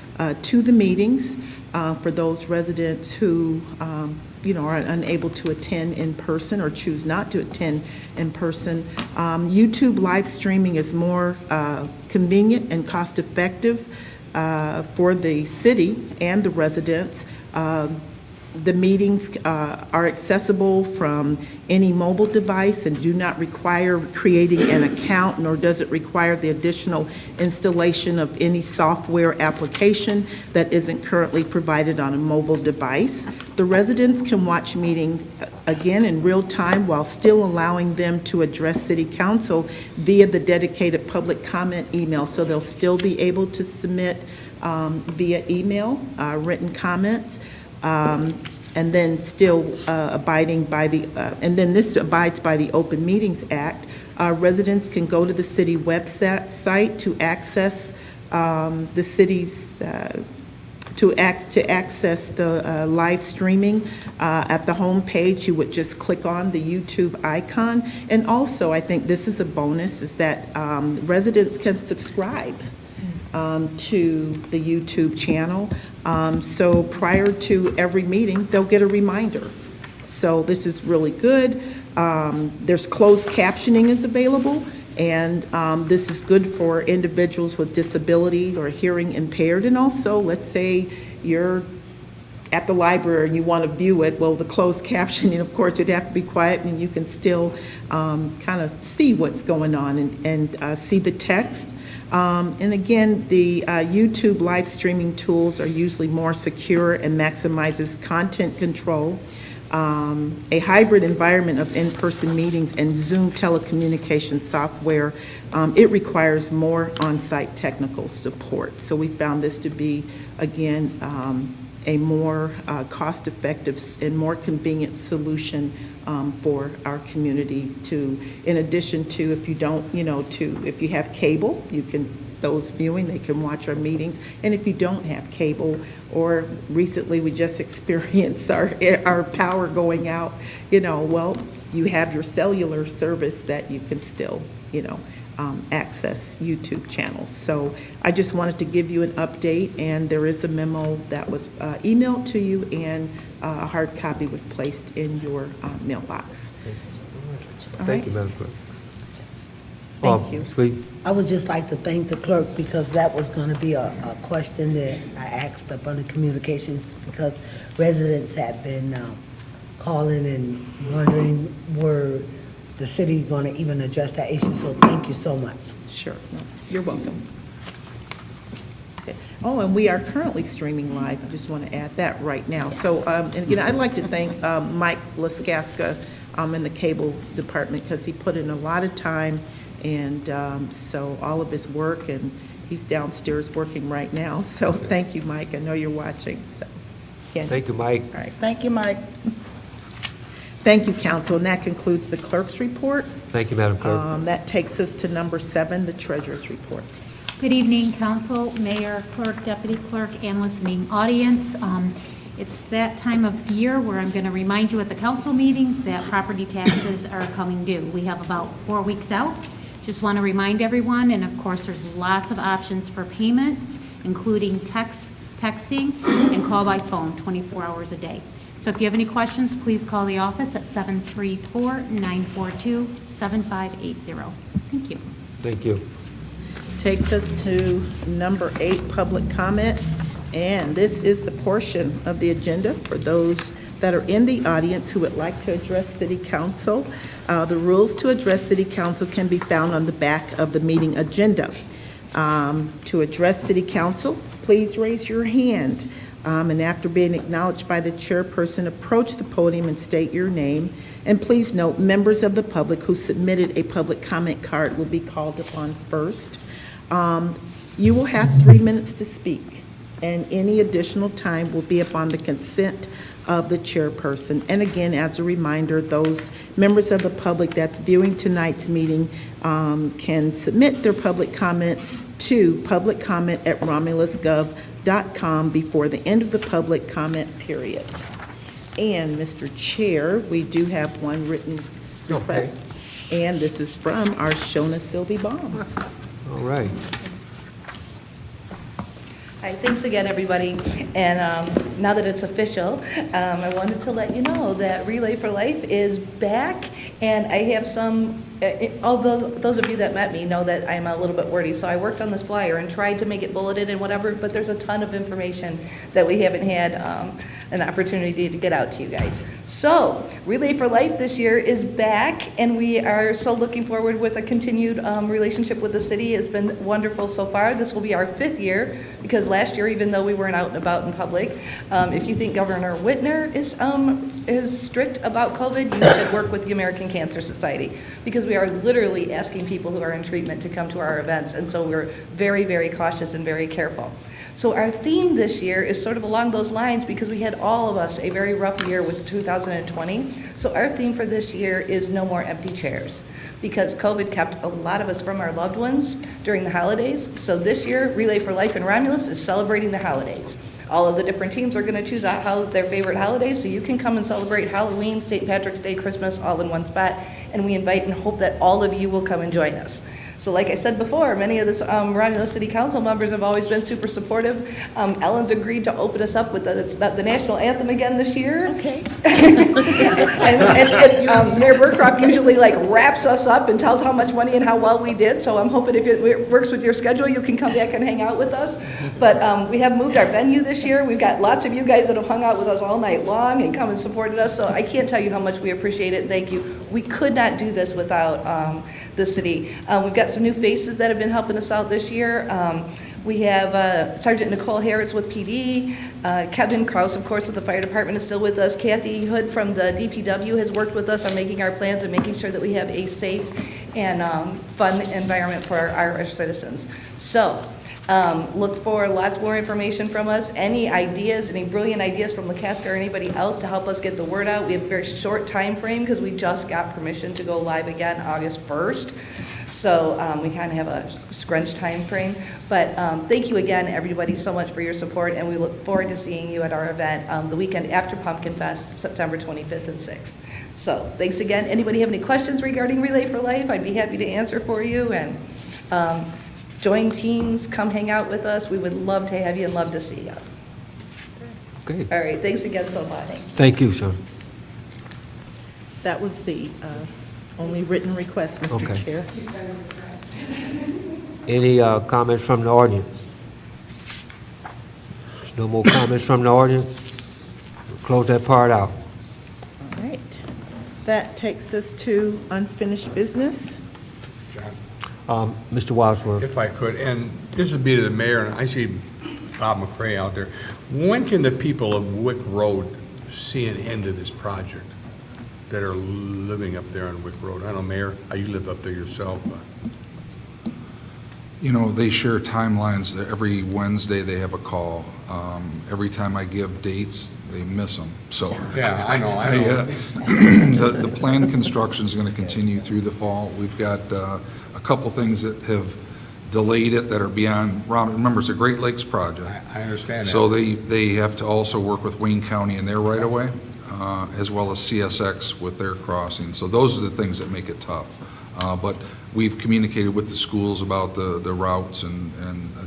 to the meetings for those residents who are unable to attend in person or choose not to attend in person. YouTube live streaming is more convenient and cost-effective for the city and the residents. The meetings are accessible from any mobile device and do not require creating an account, nor does it require the additional installation of any software application that isn't currently provided on a mobile device. The residents can watch meetings again in real time while still allowing them to address City Council via the dedicated public comment email. So they'll still be able to submit via email written comments. And then still abiding by the, and then this abides by the Open Meetings Act. Residents can go to the city website to access the city's, to access the live streaming. At the home page, you would just click on the YouTube icon. And also, I think this is a bonus, is that residents can subscribe to the YouTube channel. So prior to every meeting, they'll get a reminder. So this is really good. There's closed captioning is available, and this is good for individuals with disability or hearing impaired. And also, let's say you're at the library and you want to view it, well, the closed captioning, of course, you'd have to be quiet and you can still kind of see what's going on and see the text. And again, the YouTube live streaming tools are usually more secure and maximizes content control. A hybrid environment of in-person meetings and Zoom telecommunication software, it requires more on-site technical support. So we found this to be, again, a more cost-effective and more convenient solution for our community to, in addition to, if you don't, if you have cable, you can those viewing, they can watch our meetings. And if you don't have cable, or recently we just experienced our power going out, well, you have your cellular service that you can still, access YouTube channels. So I just wanted to give you an update, and there is a memo that was emailed to you, and a hard copy was placed in your mailbox. All Thank right. you, Madam Clerk. Thank you. Sweet. I would just like to thank the clerk, because that was going to be a question that I asked up under communications, because residents have been calling and wondering were the city going to even address that issue, so thank you so much. Sure. No, you're welcome. Okay. Oh, and we are currently streaming live. I just want to add that right now. So, and again, I'd like to thank Mike Laskaska in the cable department, because he put in a lot of time, and so all of his work, and he's downstairs working right now. So thank you, Mike. I know you're watching. So, again. Thank you, Mike. All right. Thank you, Mike. Thank you, council. And that concludes the clerk's report. Thank you, Madam Clerk. That takes us to number 7, the treasurer's report. Good evening, council, mayor, clerk, deputy clerk, and listening audience. It's that time of year where I'm going to remind you at the council meetings that property taxes are coming due. We have about 4 weeks out. Just want to remind everyone, and of course, there's lots of options for payments, including texting and call by phone 24 hours a day. So if you have any questions, please call the office at 734-942-7580. Thank you. Thank you. Takes us to number 8, public comment. And this is the portion of the agenda for those that are in the audience who would like to address City Council. The rules to address City Council can be found on the back of the meeting agenda. To address City Council, please raise your hand. And after being acknowledged by the chairperson, approach the podium and state your name. And please note, members of the public who submitted a public comment card will be called upon first. You will have 3 minutes to speak, and any additional time will be upon the consent of the chairperson. And again, as a reminder, those members of the public that's viewing tonight's meeting can submit their public comments to publiccomment@romulusgov.com before the end of the public comment period. And Mr. Chair, we do have one written request, and this is from our Shona Sylvie Baum. All right. Hi, thanks again, everybody. And now that it's official, I wanted to let you know that Relay for Life is back, and I have some, although those of you that met me know that I'm a little bit wordy, so I worked on this flyer and tried to make it bulleted and whatever, but there's a ton of information that we haven't had an opportunity to get out to you guys. So, Relay for Life this year is back, and we are so looking forward with a continued relationship with the city. It's been wonderful so far. This will be our 5th year, because last year, even though we weren't out and about in public, if you think Governor Whitner is strict about COVID, you should work with the American Cancer Society, because we are literally asking people who are in treatment to come to our events, and so we're very, very cautious and very careful. So our theme this year is sort of along those lines, because we had all of us a very rough year with 2020. So our theme for this year is no more empty chairs, because COVID kept a lot of us from our loved ones during the holidays. So this year, Relay for Life in Romulus is celebrating the holidays. All of the different teams are going to choose out their favorite holidays, so you can come and celebrate Halloween, St. Patrick's Day, Christmas, all in one spot. And we invite and hope that all of you will come and join us. So like I said before, many of the Romulus City Council members have always been super supportive. Ellen's agreed to open us up with the national anthem again this year. Okay. and Mayor Burcroft usually wraps us up and tells how much money and how well we did. So I'm hoping if it works with your schedule, you can come back and hang out with us. But we have moved our venue this year. We've got lots of you guys that have hung out with us all night long and come and supported us. So I can't tell you how much we appreciate it. Thank you. We could not do this without the city. We've got some new faces that have been helping us out this year. We have Sergeant Nicole Harris with PD, Kevin Kraus, of course, with the fire department is still with us. Kathy Hood from the DPW has worked with us on making our plans and making sure that we have a safe and fun environment for our citizens. So look for lots more information from us. Any ideas, any brilliant ideas from Lacaska or anybody else to help us get the word out. We have a very short time frame because we just got permission to go live again August 1st. So we kind of have a scrunch time frame. But thank you again, everybody, so much for your support, and we look forward to seeing you at our event the weekend after Pumpkin Fest, September 25th and 6th. So thanks again. Anybody have any questions regarding Relay for Life? I'd be happy to answer for you. And join teams, come hang out with us. We would love to have you and love to see you. Okay. All right, thanks again so much. Thank you, sir. That was the only written request, Mr. Okay. Chair. Any comments from the audience? No more comments from the audience? We'll close that part out. All right. That takes us to unfinished business. Mr. Wadsworth. If I could, and this would be to the mayor, and I see Bob McCray out there. When can the people of Wick Road see an end to this project that are living up there on Wick Road? I don't know, Mayor, you live up there yourself. You know, they share timelines. Every Wednesday, they have a call. Every time I give dates, they miss them, so. Yeah, I know. The planned construction is going to continue through the fall. We've got a couple things that have delayed it that are beyond, remember, it's a Great Lakes project. I understand that. So they have to also work with Wayne County in their right-of-way, as well as CSX with their crossing. So those are the things that make it tough. But we've communicated with the schools about the routes and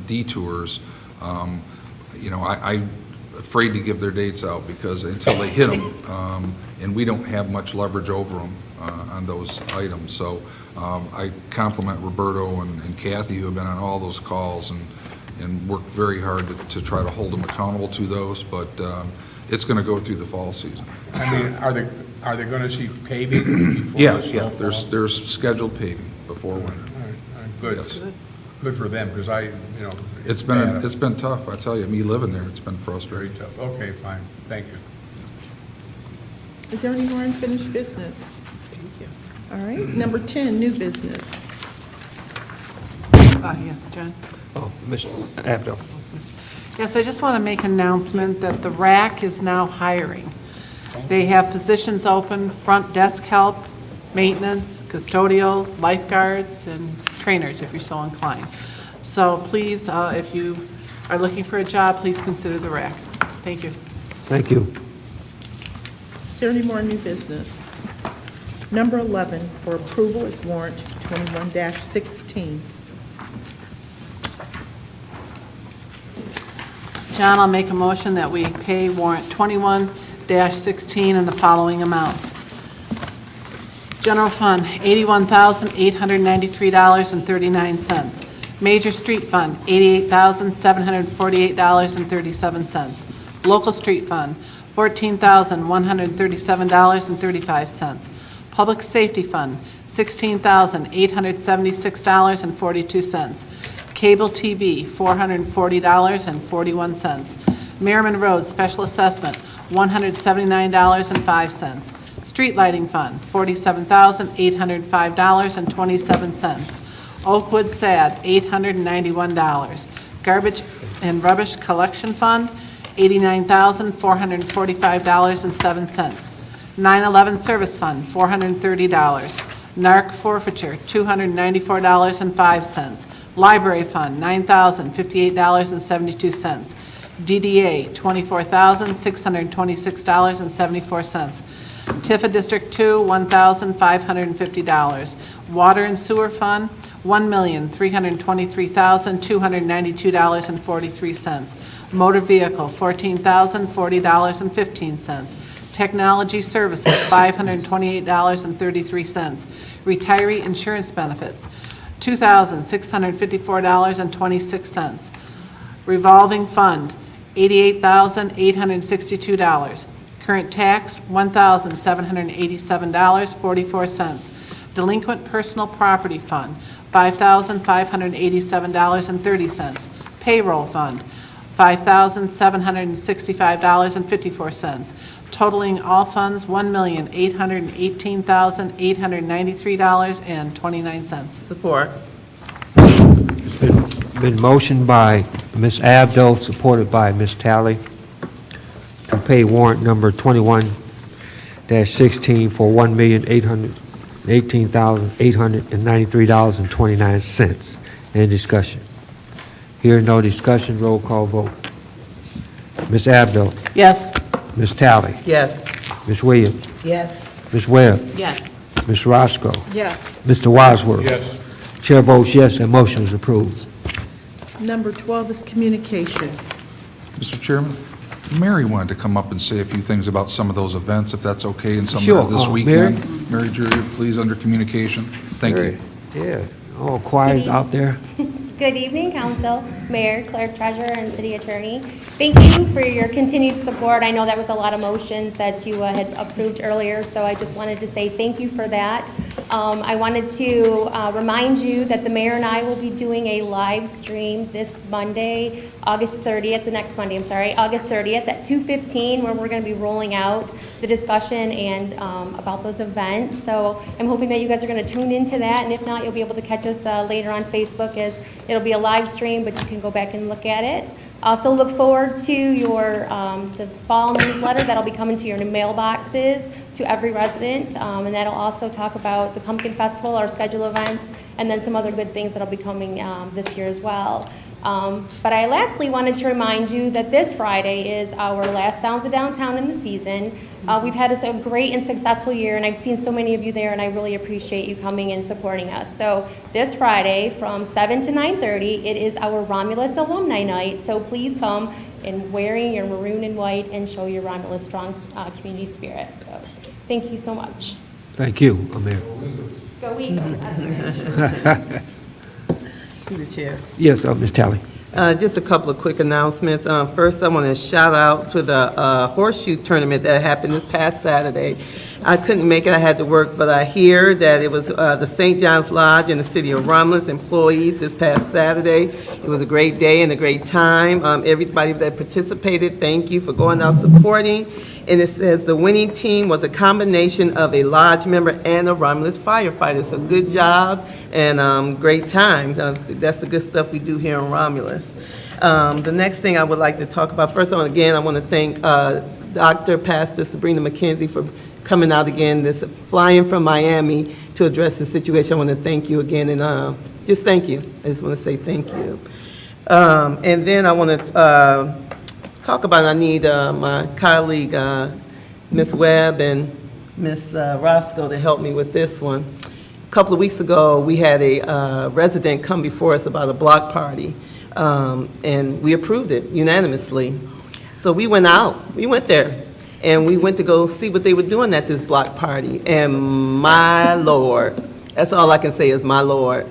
detours. You know, I'm afraid to give their dates out because until they hit them, and we don't have much leverage over them on those items. So I compliment Roberto and Kathy, who have been on all those calls and worked very hard to try to hold them accountable to those, but it's going to go through the fall season. I mean, are they going to see paving before Yeah, the yeah, snowfall? there's scheduled paving before winter. All right, good. Yes. Good for them, because It's been tough, I tell you, me living there, it's been very frustrating. tough. Okay, fine, thank you. Is there any more unfinished business? Thank you. All right, number 10, new business. Yes, John? Oh, Mr. Abdo. Yes, I just want to make an announcement that the RAC is now hiring. They have positions open, front desk help, maintenance, custodial, lifeguards, and trainers, if you're so inclined. So please, if you are looking for a job, please consider the RAC. Thank you. Thank you. Is there any more new business? Number 11 for approval is warrant 21-16. John, I'll make a motion that we pay warrant 21-16 in the following amounts. General Fund, $81,893.39. Major Street Fund, $88,748.37. Local Street Fund, $14,137.35. Public Safety Fund, $16,876.42. Cable TV, $440.41. Merriman Road Special Assessment, $179.05. Street Lighting Fund, $47,805.27. Oakwood SAD, $891. Garbage and Rubbish Collection Fund, $89,445.07. 9/11 Service Fund, $430. NARC Forfeiture, $294.05. Library Fund, $9,058.72. DDA, $24,626.74. Tifa District 2, $1,550. Water and Sewer Fund, $1,323,292.43. Motor Vehicle, $14,040.15. Technology Services, $528.33. Retiree Insurance Benefits, $2,654.26. Revolving Fund, $88,862. Current tax, $1,787.44. Delinquent Personal Property Fund, $5,587.30. Payroll Fund, $5,765.54. Totaling all funds, $1,818,893.29. Support. Been motioned by Ms. Abdo, supported by Ms. Talley, to pay warrant number 21-16 for $1,800,000. $18,893.29. Any discussion? Hearing no discussion, roll call vote. Ms. Abdo, Yes. Ms. Talley, Yes. Ms. Williams, Yes. Ms. Webb, Yes. Ms. Roscoe, Yes. Mr. Wadsworth. Yes. Chair votes yes, and motion is approved. Number 12 is communication. Mr. Chairman, Mary wanted to come up and say a few things about some of those events, if that's okay, and some Sure. of this Mary? weekend. Mary Julia, please, under communication. Thank you. Yeah, all quiet out there. Good evening, Council, Mayor, Clerk, Treasurer, and City Attorney. Thank you for your continued support. I know that was a lot of motions that you had approved earlier, so I just wanted to say thank you for that. I wanted to remind you that the mayor and I will be doing a live stream this Monday, August 30th, the next Monday, I'm sorry, August 30th at 2:15, where we're going to be rolling out the discussion and about those events. So I'm hoping that you guys are going to tune into that, and if not, you'll be able to catch us later on Facebook, as it'll be a live stream, but you can go back and look at it. Also look forward to your the fall newsletter that'll be coming to your mailboxes to every resident, and that'll also talk about the Pumpkin Festival, our schedule events, and then some other good things that'll be coming this year as well. But I lastly wanted to remind you that this Friday is our last Sounds of Downtown in the season. We've had a great and successful year, and I've seen so many of you there, and I really appreciate you coming and supporting us. So this Friday from 7 to 9:30, it is our Romulus Alumni Night, so please come in wearing your maroon and white and show your Romulus strong community spirit. So thank you so much. Thank you, Amir. Go Eagles. Through the chair. Yes, Ms. Talley. Just a couple of quick announcements. First, I want to shout out to the horseshoe tournament that happened this past Saturday. I couldn't make it, I had to work, but I hear that it was the St. John's Lodge and the City of Romulus employees this past Saturday. It was a great day and a great time. Everybody that participated, thank you for going out supporting. And it says the winning team was a combination of a lodge member and a Romulus firefighter. So good job and great times. That's the good stuff we do here in Romulus. The next thing I would like to talk about, first of all, again, I want to thank Dr. Pastor Sabrina McKenzie for coming out again, flying from Miami to address the situation. I want to thank you again, and just thank you. I just want to say thank you. And then I want to talk about, I need my colleague, Ms. Webb and Ms. Roscoe to help me with this one. A couple of weeks ago, we had a resident come before us about a block party, and we approved it unanimously. So we went out, we went there, and we went to go see what they were doing at this block party, and my Lord, that's all I can say is my Lord.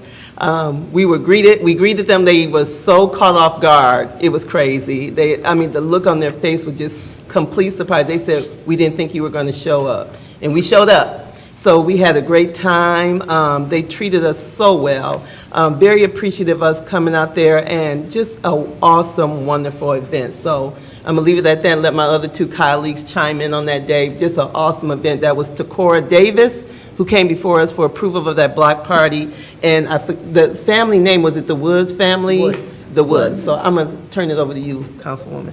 We greeted them, they was so caught off guard, it was crazy. The look on their face was just complete surprise. They said, we didn't think you were gonna show up, and we showed up. So we had a great time, they treated us so well. Very appreciative of us coming out there, and just an awesome, wonderful event. So I'm gonna leave it at that and let my other two colleagues chime in on that day. Just an awesome event. That was Takora Davis, who came before us for approval of that block party. And the family name, was it the Woods family? Woods. The Woods. So I'm gonna turn it over to you, Councilwoman.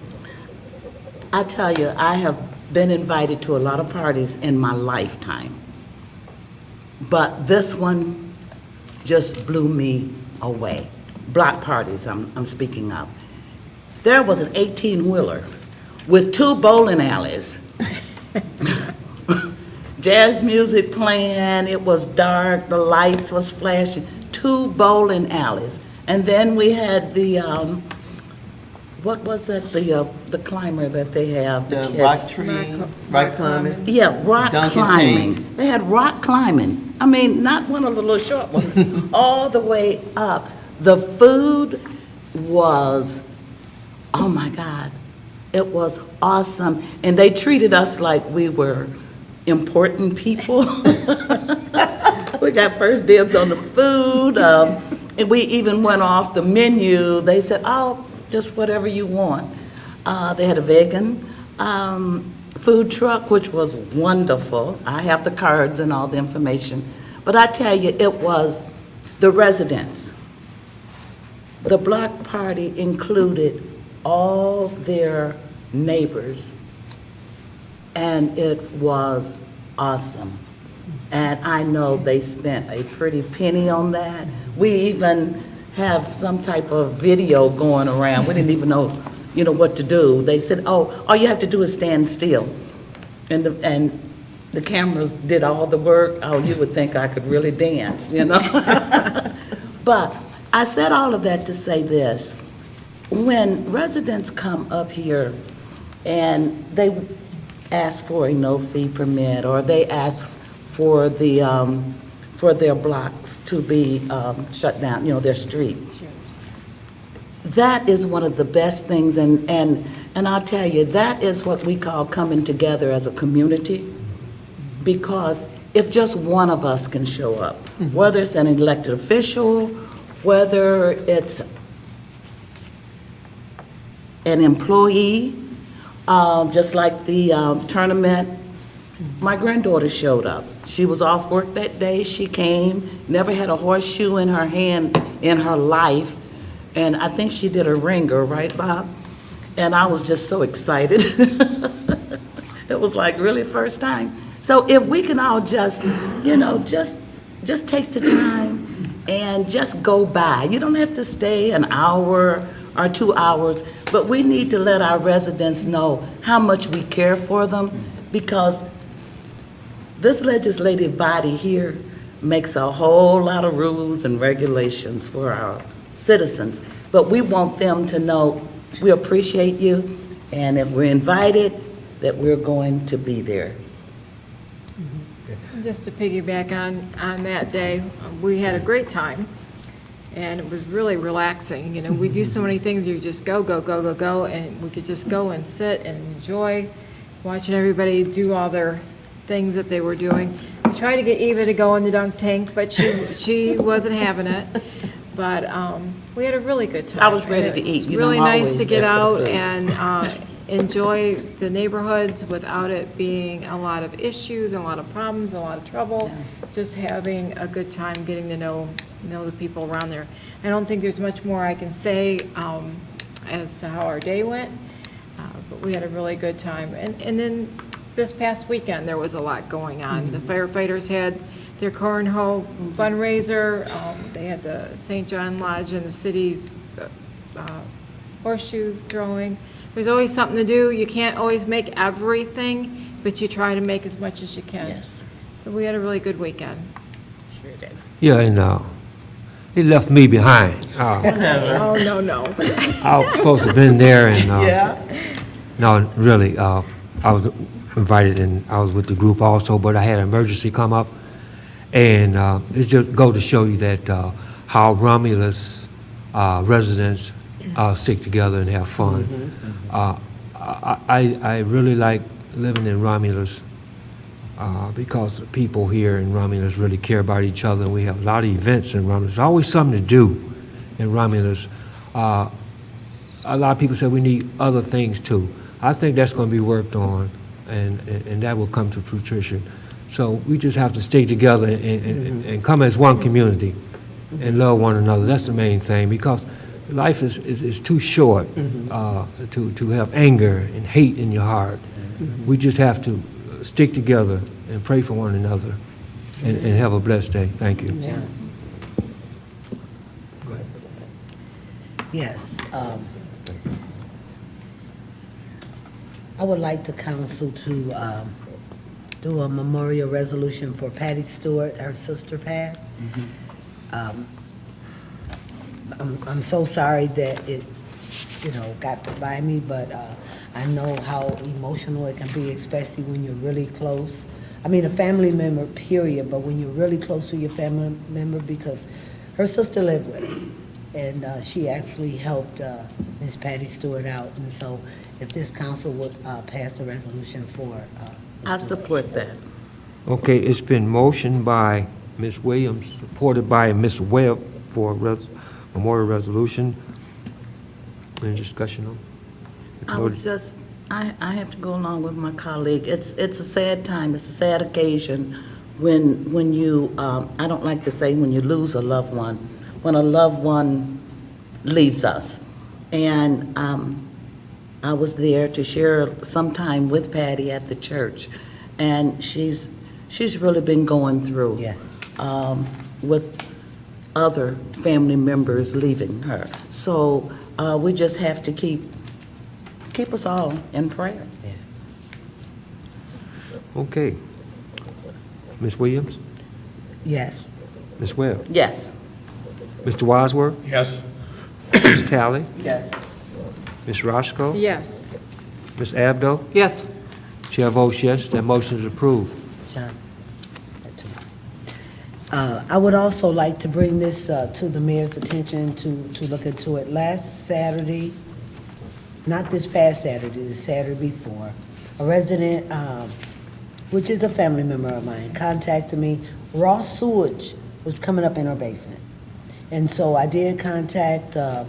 I tell you, I have been invited to a lot of parties in my lifetime, but this one just blew me away. Block parties, I'm speaking of. There was an 18-wheeler with 2 bowling alleys. Jazz music playing, it was dark, the lights was flashing, 2 bowling alleys. And then we had the, what was that, the climber that they have? The kids? rock tree, rock climbing. Yeah, rock Duncan climbing. Tank. They had rock climbing. I mean, not one of the little short ones, all the way up. The food was, oh my God, it was awesome. And they treated us like we were important people. We got first dibs on the food. And we even went off the menu. They said, oh, just whatever you want. They had a vegan food truck, which was wonderful. I have the cards and all the information. But I tell you, it was the residents. The block party included all their neighbors, and it was awesome. And I know they spent a pretty penny on that. We even have some type of video going around. We didn't even know, what to do. They said, oh, all you have to do is stand still. And the cameras did all the work. Oh, you would think I could really dance, But I said all of that to say this. When residents come up here and they ask for a no-fee permit, or they ask for for their blocks to be shut down, their street, that is one of the best things, and I'll tell you, that is what we call coming together as a community, because if just one of us can show up, whether it's an elected official, whether it's an employee, just like the tournament, my granddaughter showed up. She was off work that day, she came, never had a horseshoe in her hand in her life, and I think she did a ringer, right, Bob? And I was just so excited. It was like, really, first time? So if we can all just, just take the time and just go by. You don't have to stay an hour or 2 hours, but we need to let our residents know how much we care for them, because this legislative body here makes a whole lot of rules and regulations for our citizens, but we want them to know we appreciate you, and if we're invited, that we're going to be there. Just to piggyback on that day, we had a great time, and it was really relaxing. We do so many things, you just go, and we could just go and sit and enjoy watching everybody do all their things that they were doing. We tried to get Eva to go in the dunk tank, but she wasn't having it. But we had a really good time. I was ready to eat. It was really nice always to get there for out the food. and enjoy the neighborhoods without it being a lot of issues, a lot of problems, a lot of trouble. Just having a good time, getting to know the people around there. I don't think there's much more I can say as to how our day went, but we had a really good time. And then this past weekend, there was a lot going on. The firefighters had their cornhole fundraiser. They had the St. John Lodge and the city's horseshoe throwing. There's always something to do. You can't always make everything, but you try to make as much as you can. Yes. So we had a really good weekend. Sure did. Yeah, and he left me behind. Oh, no. I was supposed to have been there, and Yeah? no, really, I was invited, and I was with the group also, but I had an emergency come up, and it just go to show you that how Romulus residents stick together and have fun. I really like living in Romulus because the people here in Romulus really care about each other. We have a lot of events in Romulus. There's always something to do in Romulus. A lot of people say we need other things too. I think that's going to be worked on, and that will come to fruition. So we just have to stay together and come as one community and love one another. That's the main thing, because life is too short to have anger and hate in your heart. We just have to stick together and pray for one another and have a blessed day. Thank you. Yeah. Yes. I would like the council to do a memorial resolution for Patty Stewart. Her sister passed. I'm so sorry that it, got by me, but I know how emotional it can be, especially when you're really close. I mean, a family member, period, but when you're really close to your family member, because her sister lived with her, and she actually helped Miss Patty Stewart out. And so if this council would pass a resolution for I support that. Okay, it's been motioned by Ms. Williams, supported by Ms. Webb for a memorial resolution. Any discussion on? I have to go along with my colleague. It's a sad time, it's a sad occasion when you, I don't like to say when you lose a loved one, when a loved one leaves us. And I was there to share some time with Patty at the church, and she's she's really been going through. Yes. With other family members leaving her. So we just have to keep us all in prayer. Okay. Ms. Williams? Yes. Ms. Webb? Yes. Mr. Wadsworth? Yes. Ms. Talley? Yes. Ms. Roscoe? Yes. Ms. Abdo? Yes. Chair votes yes, that motion is approved. John. I would also like to bring this to the mayor's attention to look into it. Last Saturday, not this past Saturday, the Saturday before, a resident, which is a family member of mine, contacted me. Raw sewage was coming up in her basement. And so I did contact the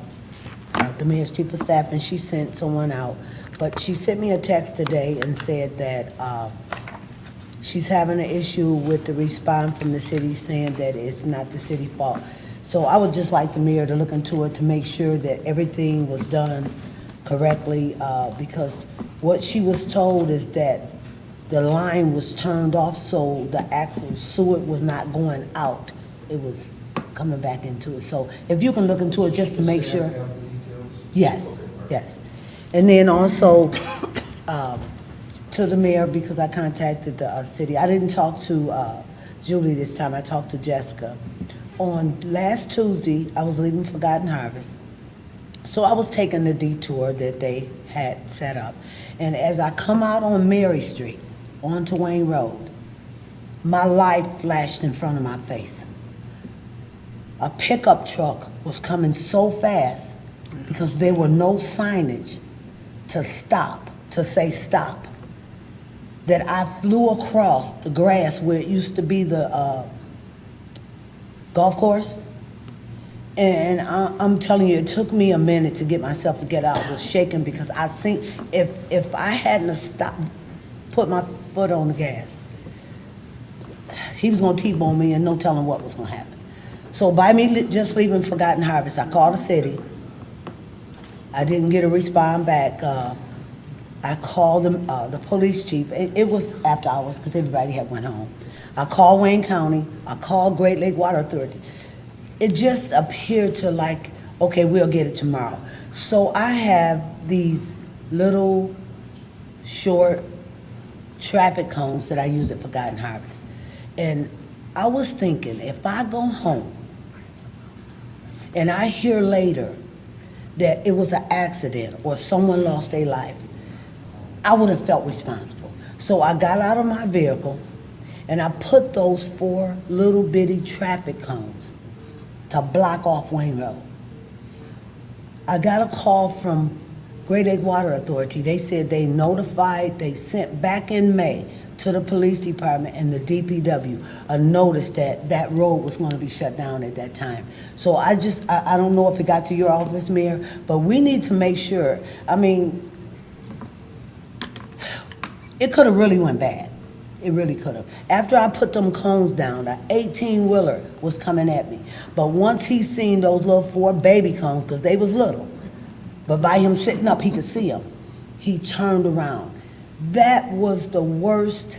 mayor's chief of staff, and she sent someone out. But she sent me a text today and said that she's having an issue with the response from the city saying that it's not the city fault. So I would just like the mayor to look into it to make sure that everything was done correctly, because what she was told is that the line was turned off, so the actual sewage was not going out. It was coming back into it. So if you can look into it just to make sure. Yes, yes. And then also, to the mayor, because I contacted the city. I didn't talk to Julie this time, I talked to Jessica. On last Tuesday, I was leaving Forgotten Harvest. So I was taking the detour that they had set up. And as I come out on Mary Street, onto Wayne Road, my light flashed in front of my face. A pickup truck was coming so fast because there were no signage to stop, to say stop, that I flew across the grass where it used to be the golf course. And I'm telling you, it took me a minute to get myself to get out. I was shaking because I seen, if I hadn't have stopped, put my foot on the gas, he was gonna T-bone me and no telling what was gonna happen. So by me just leaving Forgotten Harvest, I called the city. I didn't get a response back. I called the police chief. It was after hours because everybody had went home. I called Wayne County. I called Great Lake Water Authority. It just appeared to like, okay, we'll get it tomorrow. So I have these little short traffic cones that I use at Forgotten Harvest. And I was thinking, if I go home and I hear later that it was an accident or someone lost their life, I would have felt responsible. So I got out of my vehicle and I put those 4 little bitty traffic cones to block off Wayne Road. I got a call from Great Lake Water Authority. They said they notified, they sent back in May to the police department and the DPW a notice that that road was going to be shut down at that time. So I don't know if it got to your office, Mayor, but we need to make sure. I mean, it could have really went bad. It really could have. After I put them cones down, the 18-wheeler was coming at me. But once he seen those little 4 baby cones, because they was little, but by him sitting up, he could see them, he turned around. That was the worst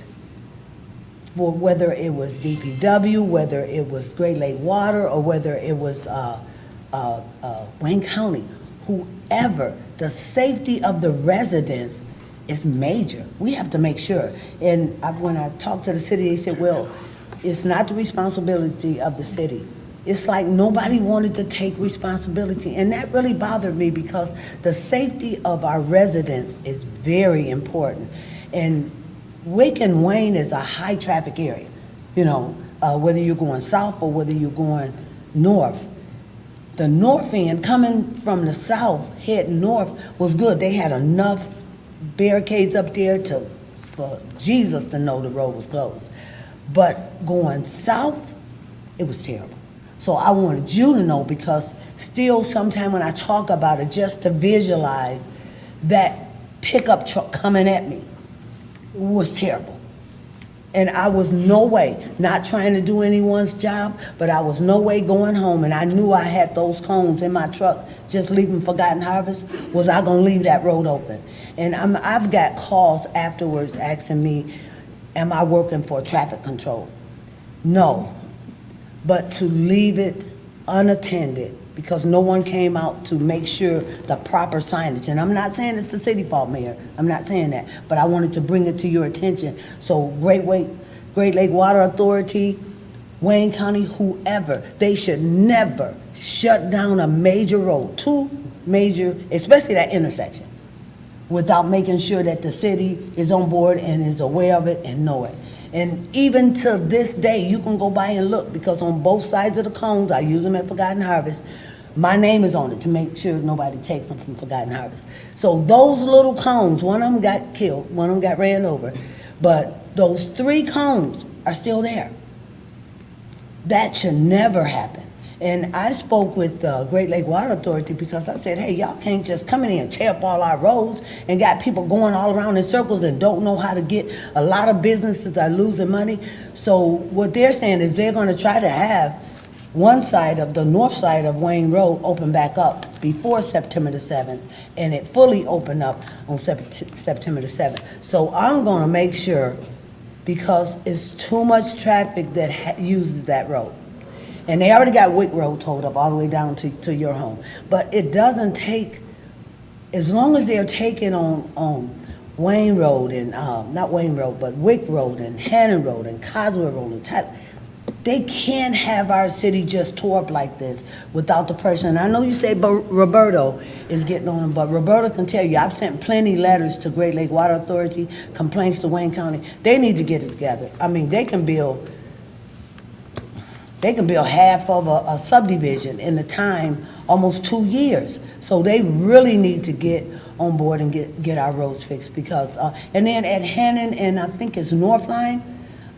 for whether it was DPW, whether it was Great Lake Water, or whether it was Wayne County. Whoever, the safety of the residents is major. We have to make sure. And when I talked to the city, they said, well, it's not the responsibility of the city. It's like nobody wanted to take responsibility. And that really bothered me because the safety of our residents is very important. And Wick and Wayne is a high traffic area, you know, whether you're going south or whether you're going north. The north end, coming from the south, heading north, was good. They had enough barricades up there for Jesus to know the road was closed. But going south, it was terrible. So I wanted you to know, because still sometime when I talk about it, just to visualize that pickup truck coming at me was terrible. And I was no way, not trying to do anyone's job, but I was no way going home, and I knew I had those cones in my truck just leaving Forgotten Harvest. Was I gonna leave that road open? And I've got calls afterwards asking me, am I working for traffic control? No. But to leave it unattended because no one came out to make sure the proper signage, and I'm not saying it's the city fault, Mayor, I'm not saying that, but I wanted to bring it to your attention. So Great Lake Water Authority, Wayne County, whoever, they should never shut down a major road, two major, especially that intersection, without making sure that the city is on board and is aware of it and know it. And even to this day, you can go by and look, because on both sides of the cones, I use them at Forgotten Harvest, my name is on it to make sure nobody takes them from Forgotten Harvest. So those little cones, one of them got killed, one of them got ran over, but those 3 cones are still there. That should never happen. And I spoke with the Great Lake Water Authority because I said, hey, y'all can't just come in here and tear up all our roads and got people going all around in circles and don't know how to get. A lot of businesses are losing money. So what they're saying is they're going to try to have one side of the north side of Wayne Road open back up before September the 7th, and it fully open up on September the 7th. So I'm going to make sure, because it's too much traffic that uses that road. And they already got Wick Road towed up all the way down to your home. But it doesn't take, as long as they're taking on Wayne Road and, not Wayne Road, but Wick Road and Hannon Road and Coswell Road and Tyler, they can't have our city just tore up like this without the pressure. And I know you say Roberto is getting on them, but Roberto can tell you, I've sent plenty letters to Great Lake Water Authority, complaints to Wayne County. They need to get it together. I mean, they can build half of a subdivision in the time, almost 2 years. So they really need to get on board and get our roads fixed because, and then at Hannon and I think it's North Line,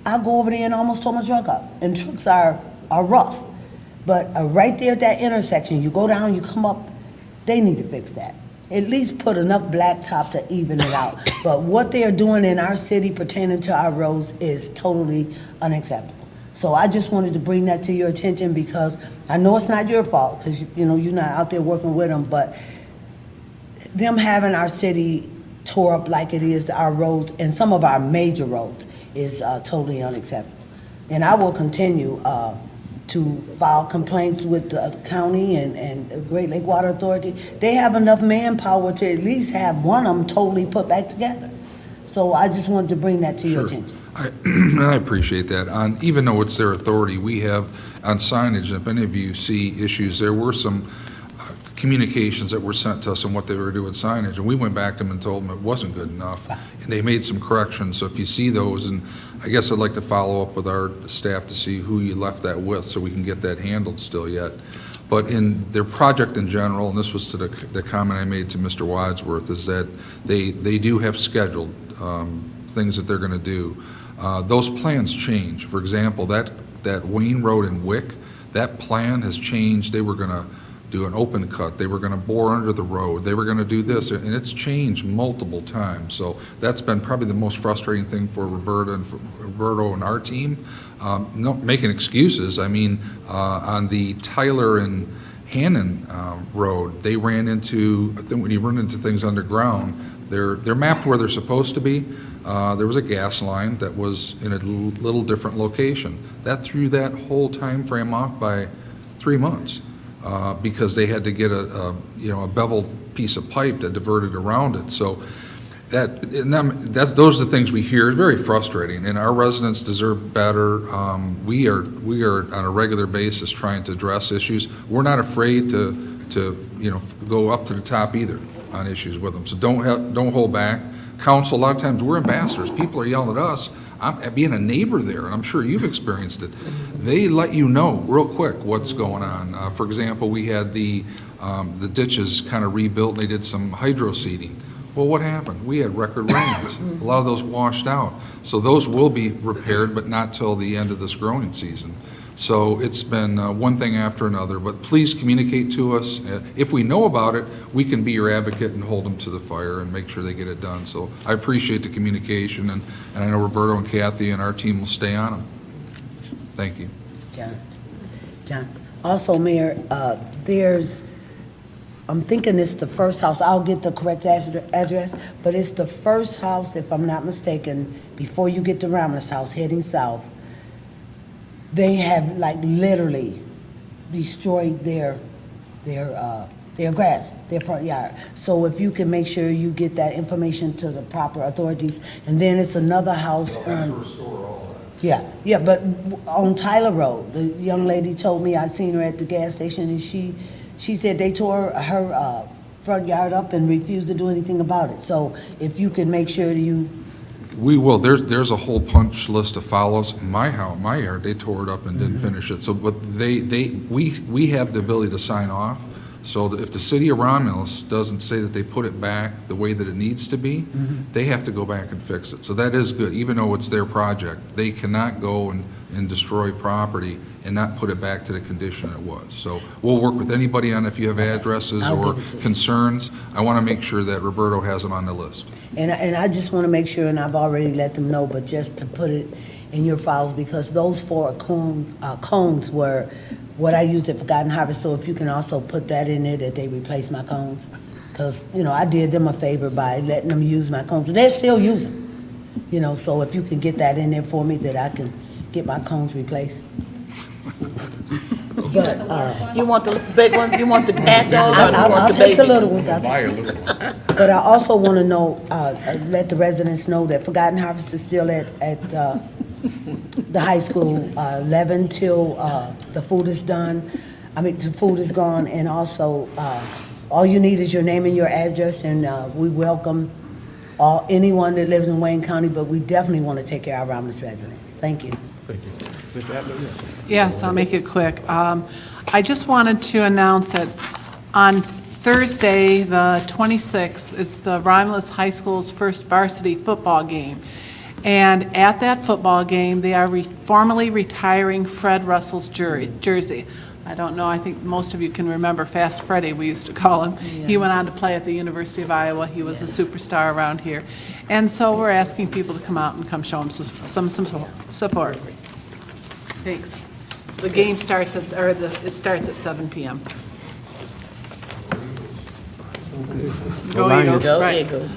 I go over there and almost tore my truck up. And trucks are rough. But right there at that intersection, you go down, you come up, they need to fix that. At least put enough blacktop to even it out. But what they are doing in our city pertaining to our roads is totally unacceptable. So I just wanted to bring that to your attention because I know it's not your fault because you're not out there working with them, but them having our city tore up like it is, our roads and some of our major roads is totally unacceptable. And I will continue to file complaints with the county and Great Lake Water Authority. They have enough manpower to at least have one of them totally put back together. So I just wanted to bring that to your attention. I appreciate that. Even though it's their authority, we have on signage, if any of you see issues, there were some communications that were sent to us on what they were doing with signage, and we went back to them and told them it wasn't good enough, and they made some corrections. So if you see those, and I guess I'd like to follow up with our staff to see who you left that with so we can get that handled still yet. But in their project in general, and this was to the comment I made to Mr. Wadsworth, is that they do have scheduled things that they're going to do. Those plans change. For example, that Wayne Road in Wick, that plan has changed. They were going to do an open cut. They were going to bore under the road. They were going to do this, and it's changed multiple times. So that's been probably the most frustrating thing for Roberto and our team. Not making excuses. I mean, on the Tyler and Hannon Road, they ran into, I think when you run into things underground, they're mapped where they're supposed to be. There was a gas line that was in a little different location. That threw that whole time frame off by 3 months because they had to get a beveled piece of pipe that diverted around it. So those are the things we hear. It's very frustrating, and our residents deserve better. We are on a regular basis trying to address issues. We're not afraid to go up to the top either on issues with them. So don't hold back. Council, a lot of times we're ambassadors. People are yelling at us. I'm being a neighbor there, and I'm sure you've experienced it. They let you know real quick what's going on. For example, we had the ditches kind of rebuilt, and they did some hydro seeding. Well, what happened? We had record rains. A lot of those washed out. So those will be repaired, but not till the end of this growing season. So it's been one thing after another, but please communicate to us. If we know about it, we can be your advocate and hold them to the fire and make sure they get it done. So I appreciate the communication, and I know Roberto and Kathy and our team will stay on them. Thank you. John. Also, Mayor, there's I'm thinking it's the first house, I'll get the correct address, but it's the first house, if I'm not mistaken, before you get to Romulus House, heading south. They have like literally destroyed their grass, their front yard. So if you can make sure you get that information to the proper authorities. And then it's another house on. Yeah, but on Tyler Road, the young lady told me, I seen her at the gas station, and she said they tore her front yard up and refused to do anything about it. So if you can make sure you, We will. There's a whole punch list of follows. My house, my yard, they tore it up and didn't finish it. So, but we have the ability to sign off. So that if the city of Romulus doesn't say that they put it back the way that it needs to be, they have to go back and fix it. So that is good, even though it's their project. They cannot go and destroy property and not put it back to the condition it was. So we'll work with anybody on if you have addresses I'll or give it to you. concerns. I want to make sure that Roberto has them on the list. and I just want to make sure, and I've already let them know, but just to put it in your files, because those 4 cones were what I used at Forgotten Harvest. So if you can also put that in there, that they replace my cones. Because, I did them a favor by letting them use my cones, and they're still using. So if you can get that in there for me, that I can get my cones replaced. But, You want the big one? You want the cat dog, or you I'll want the take the baby? little ones. But I also want to know, let the residents know that Forgotten Harvest is still at the high school, 11 till the food is done. The food is gone, and also, all you need is your name and your address, and we welcome anyone that lives in Wayne County, but we definitely want to take care of our Romulus residents. Thank you. Thank you. Mr. Adler, yes. Yes, I'll make it quick. I just wanted to announce that on Thursday, the 26th, it's the Romulus High School's first varsity football game. And at that football game, they are formally retiring Fred Russell's jersey. I don't know, I think most of you can remember Fast Freddy, we used to call him. He went on to play at the University of Iowa. He was a superstar around here. And so we're asking people to come out and come show him some support. Thanks. The game starts it starts at 7 p.m. Go Lions. Eagles, Go right. Eagles.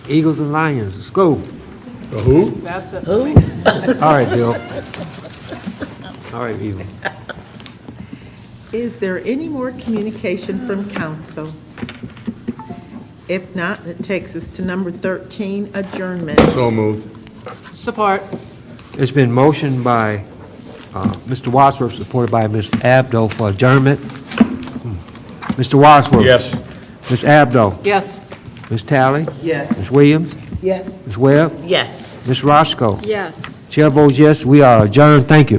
Eagles and Lions, let's go. Who? That's it. All right, Bill. All right, Eva. Is there any more communication from council? If not, it takes us to number 13, adjournment. So moved. Support. It's been motioned by Mr. Wadsworth, supported by Ms. Abdo for adjournment. Mr. Wadsworth? Yes. Ms. Abdo? Yes. Ms. Talley? Yes. Ms. Williams? Yes. Ms. Webb? Yes. Ms. Roscoe? Yes. Chair votes yes, we are adjourned. Thank you.